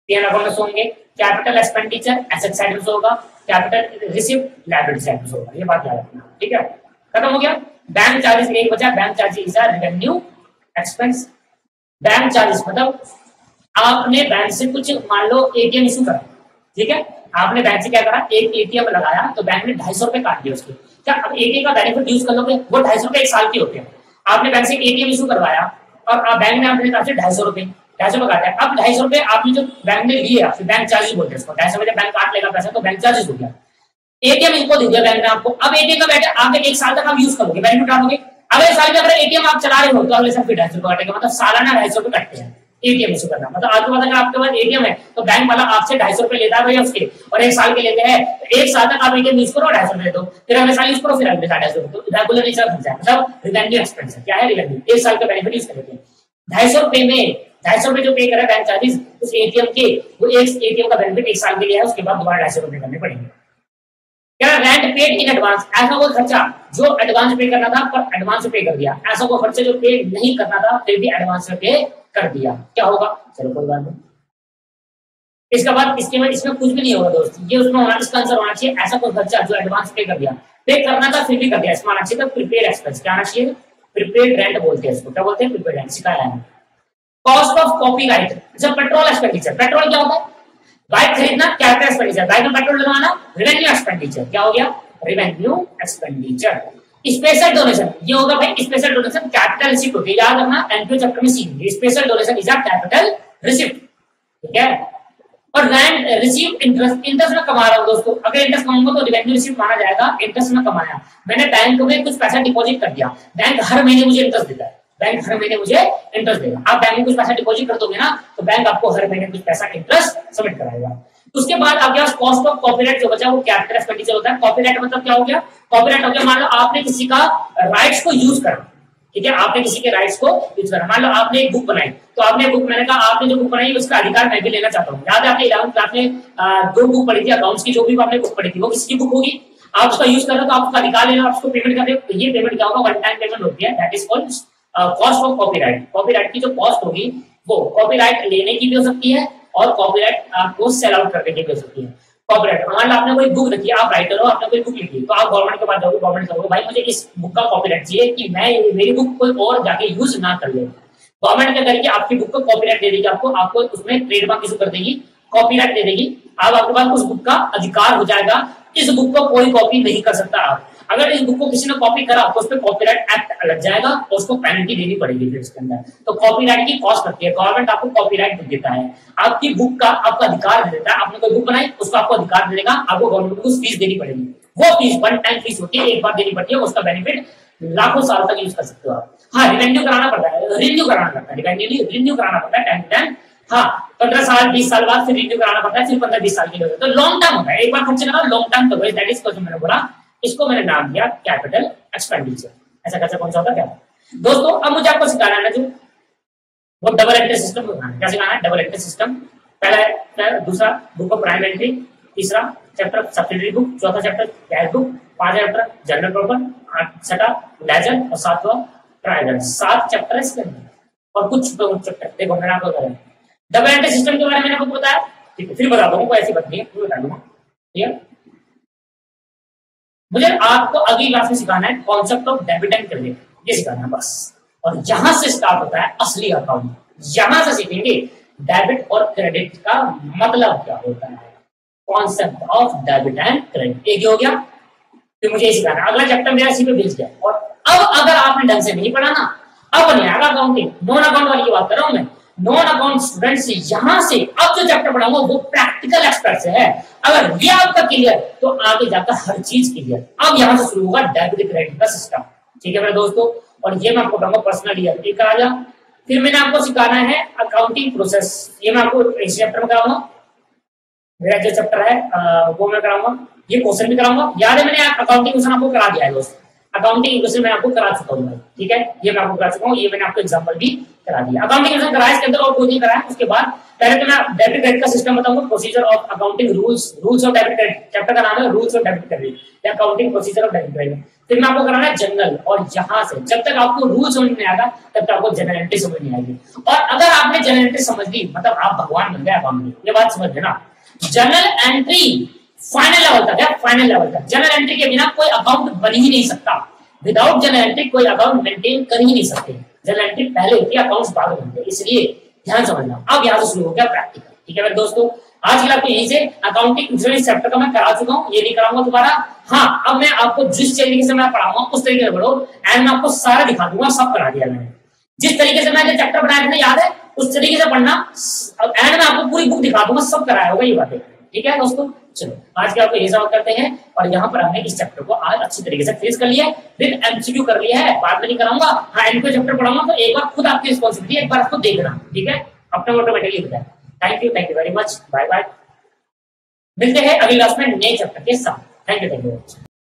पीएनएल अकाउंट में शो होंगे, कैपिटल एक्सपेंडिचर एसेट साइड में शो होगा, कैपिटल रिसीट लायबिलिटी साइड में शो होगा, ये बात याद रखना, ठीक है। खत्म हो गया। बैंक चार्जेस एक बचा, bank charges is a revenue expense. Bank charges मतलब आपने बैंक से कुछ मान लो एटीएम इशू करा, ठीक है, आपने बैंक से क्या करा? एक एटीएम लगाया तो बैंक ने 250 रुपए काट दिए उसके। क्या अब एटीएम का बेनिफिट यूज कर लोगे? वो 250 रुपए एक साल के होते हैं। आपने बैंक से एटीएम इशू करवाया और अब बैंक ने आपने कहा 250 रुपए काटा है। अब 250 रुपए आपने जो बैंक ने लिए आपसे, बैंक चार्जेस बोलते हैं इसको, 250 रुपए बैंक काट लेगा पैसा तो बैंक चार्जेस हो गया। एटीएम इनको दे दिया बैंक ने आपको, अब एटीएम का बैठे आपने एक साल तक आप यूज करोगे, बेनिफिट उठाओगे। अगले साल में अगर एटीएम आप चला रहे हो तो अगले साल फिर 250 रुपए काटेगा, मतलब सालाना 250 रुपए कटते हैं एटीएम इशू करना। मतलब आपके पास अगर आपके पास एटीएम है तो बैंक वाला आपसे 250 रुपए लेता है भैया उसके, और एक साल के लेते हैं। तो एक साल तक आप एटीएम यूज करो, 250 रुपए दे दो, फिर अगले साल यूज करो, फिर अगले साल 250 रुपए, तो रेगुलर रिचार्ज बन जाए। मतलब रेवेन्यू एक्सपेंस क्या है? रेवेन्यू, एक साल का बेनिफिट यूज कर लेते हैं। 250 रुपए में 250 रुपए जो पे करा बैंक चार्जेस उस एटीएम के, वो एक एटीएम का बेनिफिट एक साल के लिए है, उसके बाद दोबारा 250 रुपए करने पड़ेंगे। क्या रेंट पेड इन एडवांस, ऐसा कोई खर्चा जो एडवांस पे करना था पर एडवांस पे कर दिया, ऐसा कोई खर्चा जो पे नहीं करना था फिर भी एडवांस में पे कर दिया, क्या होगा? चलो कोई बात नहीं। इसके बाद इसमें कुछ भी नहीं होगा दोस्त, ये उसमें होना, इसका आंसर होना चाहिए ऐसा कोई खर्चा जो एडवांस पे कर दिया, पे करना था फिर भी कर दिया, इसमें आना चाहिए प्रीपेड एक्सपेंस। क्या आना चाहिए? प्रीपेड रेंट बोलते हैं इसको, क्या बोलते हैं? प्रीपेड रेंट, सिखाया है। कॉस्ट ऑफ कॉपीराइट, जब पेट्रोल एक्सपेंडिचर, पेट्रोल क्या होता है? बाइक खरीदना कैपिटल एक्सपेंडिचर, बाइक में पेट्रोल डलवाना रेवेन्यू एक्सपेंडिचर, क्या हो गया? Revenue expenditure. स्पेशल डोनेशन, ये होगा भाई स्पेशल डोनेशन, कैपिटल रिसीप्ट होती है, याद रखना एनपीओ चैप्टर में सीखेंगे। Special donation is a capital receipt, ठीक है। और रेंट रिसीव इंटरेस्ट, इंटरेस्ट में कमा रहा हूं दोस्तों, अगर इंटरेस्ट कमाऊंगा तो रेवेन्यू रिसीप्ट माना जाएगा। इंटरेस्ट में कमाया, मैंने बैंक में कुछ पैसा डिपॉजिट कर दिया, बैंक हर महीने मुझे इंटरेस्ट देता है, बैंक हर महीने मुझे इंटरेस्ट देगा। आप बैंक में कुछ पैसा डिपॉजिट कर दोगे ना तो बैंक आपको हर महीने कुछ पैसा इंटरेस्ट सबमिट कराएगा। उसके बाद आपके पास कॉस्ट ऑफ कॉपीराइट जो बचा वो कैपिटल एक्सपेंडिचर होता है। कॉपीराइट मतलब क्या हो गया? कॉपीराइट हो गया, मान लो आपने किसी का राइट्स को यूज करा, ठीक है, आपने किसी के राइट्स को यूज करा। मान लो आपने एक बुक बनाई, तो आपने बुक, मैंने कहा आपने जो बुक बनाई उसका अधिकार मैं भी लेना चाहता हूँ। याद है आपने 11वीं क्लास में 2 बुक पढ़ी थी अकाउंट्स की, जो भी आपने बुक पढ़ी थी वो किसकी बुक होगी? आप उसका यूज कर रहे हो तो आपका अधिकार लेना, आप उसको पेमेंट कर रहे हो, तो ये पेमेंट क्या होगा? वन टाइम पेमेंट होती है, that is called cost of copyright. Copyright की जो कॉस्ट होगी वो कॉपीराइट लेने की भी हो सकती है और कॉपीराइट आपको सेल आउट करने की भी हो सकती है। कॉपीराइट, मान लो आपने कोई बुक लिखी, आप राइटर हो, आपने कोई बुक लिखी, तो आप गवर्नमेंट के पास जाओगे, गवर्नमेंट कहोगे भाई मुझे इस बुक का कॉपीराइट चाहिए कि मैं मेरी बुक कोई और जाके यूज ना कर ले। गवर्नमेंट क्या करेगी? आपकी बुक को कॉपीराइट दे देगी, आपको उसमें ट्रेडमार्क इशू कर देगी, कॉपीराइट दे देगी। अब आपके पास उस बुक का अधिकार हो जाएगा, इस बुक को कोई कॉपी नहीं कर सकता। आप अगर इस बुक को किसी ने कॉपी करा तो उस पर कॉपीराइट एक्ट लग जाएगा और उसको पेनल्टी देनी पड़ेगी फिर इसके अंदर। तो कॉपीराइट की कॉस्ट लगती है, गवर्नमेंट आपको कॉपीराइट देता है, आपकी बुक का आपका अधिकार दे देता है। आपने कोई बुक बनाई उसका आपको अधिकार दे देगा, आपको गवर्नमेंट को फीस देनी पड़ेगी। वो फीस वन टाइम फीस होती है, एक बार देनी पड़ती है, उसका बेनिफिट लाखों साल तक यूज कर सकते हो आप। हाँ, रिवेन्यू कराना पड़ता है, रिन्यू कराना पड़ता है, रिवेन्यू कराना पड़ता है टाइम टू टाइम। हाँ, 15 साल 20 साल बाद फिर रिन्यू कराना पड़ता है, फिर 15-20 साल के लिए होता है, तो लॉन्ग टर्म होता है। एक बार खर्च करा लॉन्ग टर्म तो दैट इज क्वेश्चन मैंने बोला, इसको मैंने नाम दिया कैपिटल एक्सपेंडिचर। ऐसा खर्चा कौन सा होता है क्या दोस्तों? अब मुझे आपको सिखाना है जो वो डबल एंट्री सिस्टम को सिखाना है। क्या सिखाना है? Double entry system. पहला, दूसरा बुक ऑफ प्राइम एंट्री, तीसरा चैप्टर सब्सिडरी बुक, चौथा chapter cash book, 5 chapter journal proper, 6वां लेजर और 7वां ट्रायल। 7 चैप्टर है इसके अंदर, और कुछ चैप्टर देखो मैंने आपको बताया डबल एंट्री सिस्टम के बारे में मैंने आपको बताया, ठीक है, फिर बता दूंगा, कोई ऐसी बात नहीं है, फिर बता दूंगा, ठीक है। मुझे आपको अगली क्लास में सिखाना है concept of debit and credit, ये सिखाना है बस। और यहां से स्टार्ट होता है असली अकाउंट, यहां से सीखेंगे डेबिट और क्रेडिट का मतलब क्या होता है, concept of debit and credit, एक हो गया। फिर मुझे ये सिखाना, अगला चैप्टर मेरा इसी पे भेज गया। और अब अगर आपने ढंग से नहीं पढ़ा ना, अब नहीं आएगा अकाउंटिंग, नॉन अकाउंट वाली की बात कर रहा हूं मैं, नॉन अकाउंट स्टूडेंट से यहां से अब जो चैप्टर पढ़ाऊंगा वो प्रैक्टिकल एक्सपर्ट से है। अगर ये आपका क्लियर तो आगे जाकर हर चीज क्लियर। अब यहां से शुरू होगा डेबिट क्रेडिट का सिस्टम, ठीक है मेरे दोस्तों। और ये मैं आपको बताऊंगा पर्सनल ईयर एक आ जा। फिर मैंने आपको सिखाना है अकाउंटिंग प्रोसेस, ये मैं आपको इस चैप्टर में कराऊंगा, मेरा जो चैप्टर है वो मैं कराऊंगा, ये क्वेश्चन भी कराऊंगा। याद है मैंने अकाउंटिंग क्वेश्चन आपको करा दिया है दोस्त, अकाउंटिंग क्वेश्चन मैं आपको करा चुका हूं, ठीक है, ये मैं आपको करा चुका हूं, ये मैंने आपको एग्जांपल भी करा दिया। अकाउंटिंग क्वेश्चन कराया, इसके अंदर और कोई नहीं कराया। उसके बाद पहले तो मैं डेबिट क्रेडिट का सिस्टम बताऊंगा, procedure of accounting rules of debit credit, chapter का नाम है रूल्स ऑफ डेबिट क्रेडिट या accounting procedure of debit credit. फिर मैं आपको कराना है जनरल, और यहां से जब तक आपको रूल समझ में आएगा तब तक आपको जनरल एंट्री समझ नहीं आएगी। और अगर आपने जनरल एंट्री समझ ली मतलब आप भगवान बन गए अकाउंट में, ये बात समझ लेना। जनरल एंट्री फाइनल लेवल तक है, फाइनल लेवल तक। जनरल एंट्री के बिना कोई अकाउंट बन ही नहीं सकता, विदाउट जनरल एंट्री कोई अकाउंट मेंटेन कर ही नहीं सकते। जनरल एंट्री पहले होती है, अकाउंट्स बाद में बनते हैं, इसलिए ध्यान समझना। अब यहां से शुरू हो गया प्रैक्टिकल, ठीक है मेरे दोस्तों। आज की आपको यहीं से अकाउंटिंग चैप्टर का मैं करा चुका हूं, ये नहीं कराऊंगा दोबारा। हाँ, अब मैं आपको जिस तरीके से मैं पढ़ाऊंगा उस तरीके से पढ़ो, एंड मैं आपको सारा दिखा दूंगा, सब करा दिया मैंने। जिस तरीके से मैंने चैप्टर बनाया था याद है, उस तरीके से पढ़ना, एंड में आपको पूरी बुक दिखा दूंगा, सब कराया होगा ये बातें, ठीक है दोस्तों। चलो आज के आपको ये सवाल करते हैं, और यहाँ पर हमने इस चैप्टर को आज अच्छी तरीके से फेस कर लिया है, विद एमसीक्यू कर लिया है, बाद में नहीं कराऊंगा। हाँ, एमसीक्यू चैप्टर पढ़ाऊंगा तो एक बार खुद आपकी रिस्पॉन्सिबिलिटी है, एक बार आपको देखना, ठीक है, अपने ऑटोमेटिकली होता है। Thank you very much, bye bye. मिलते हैं अगली क्लास में नए चैप्टर के साथ। Thank you very much.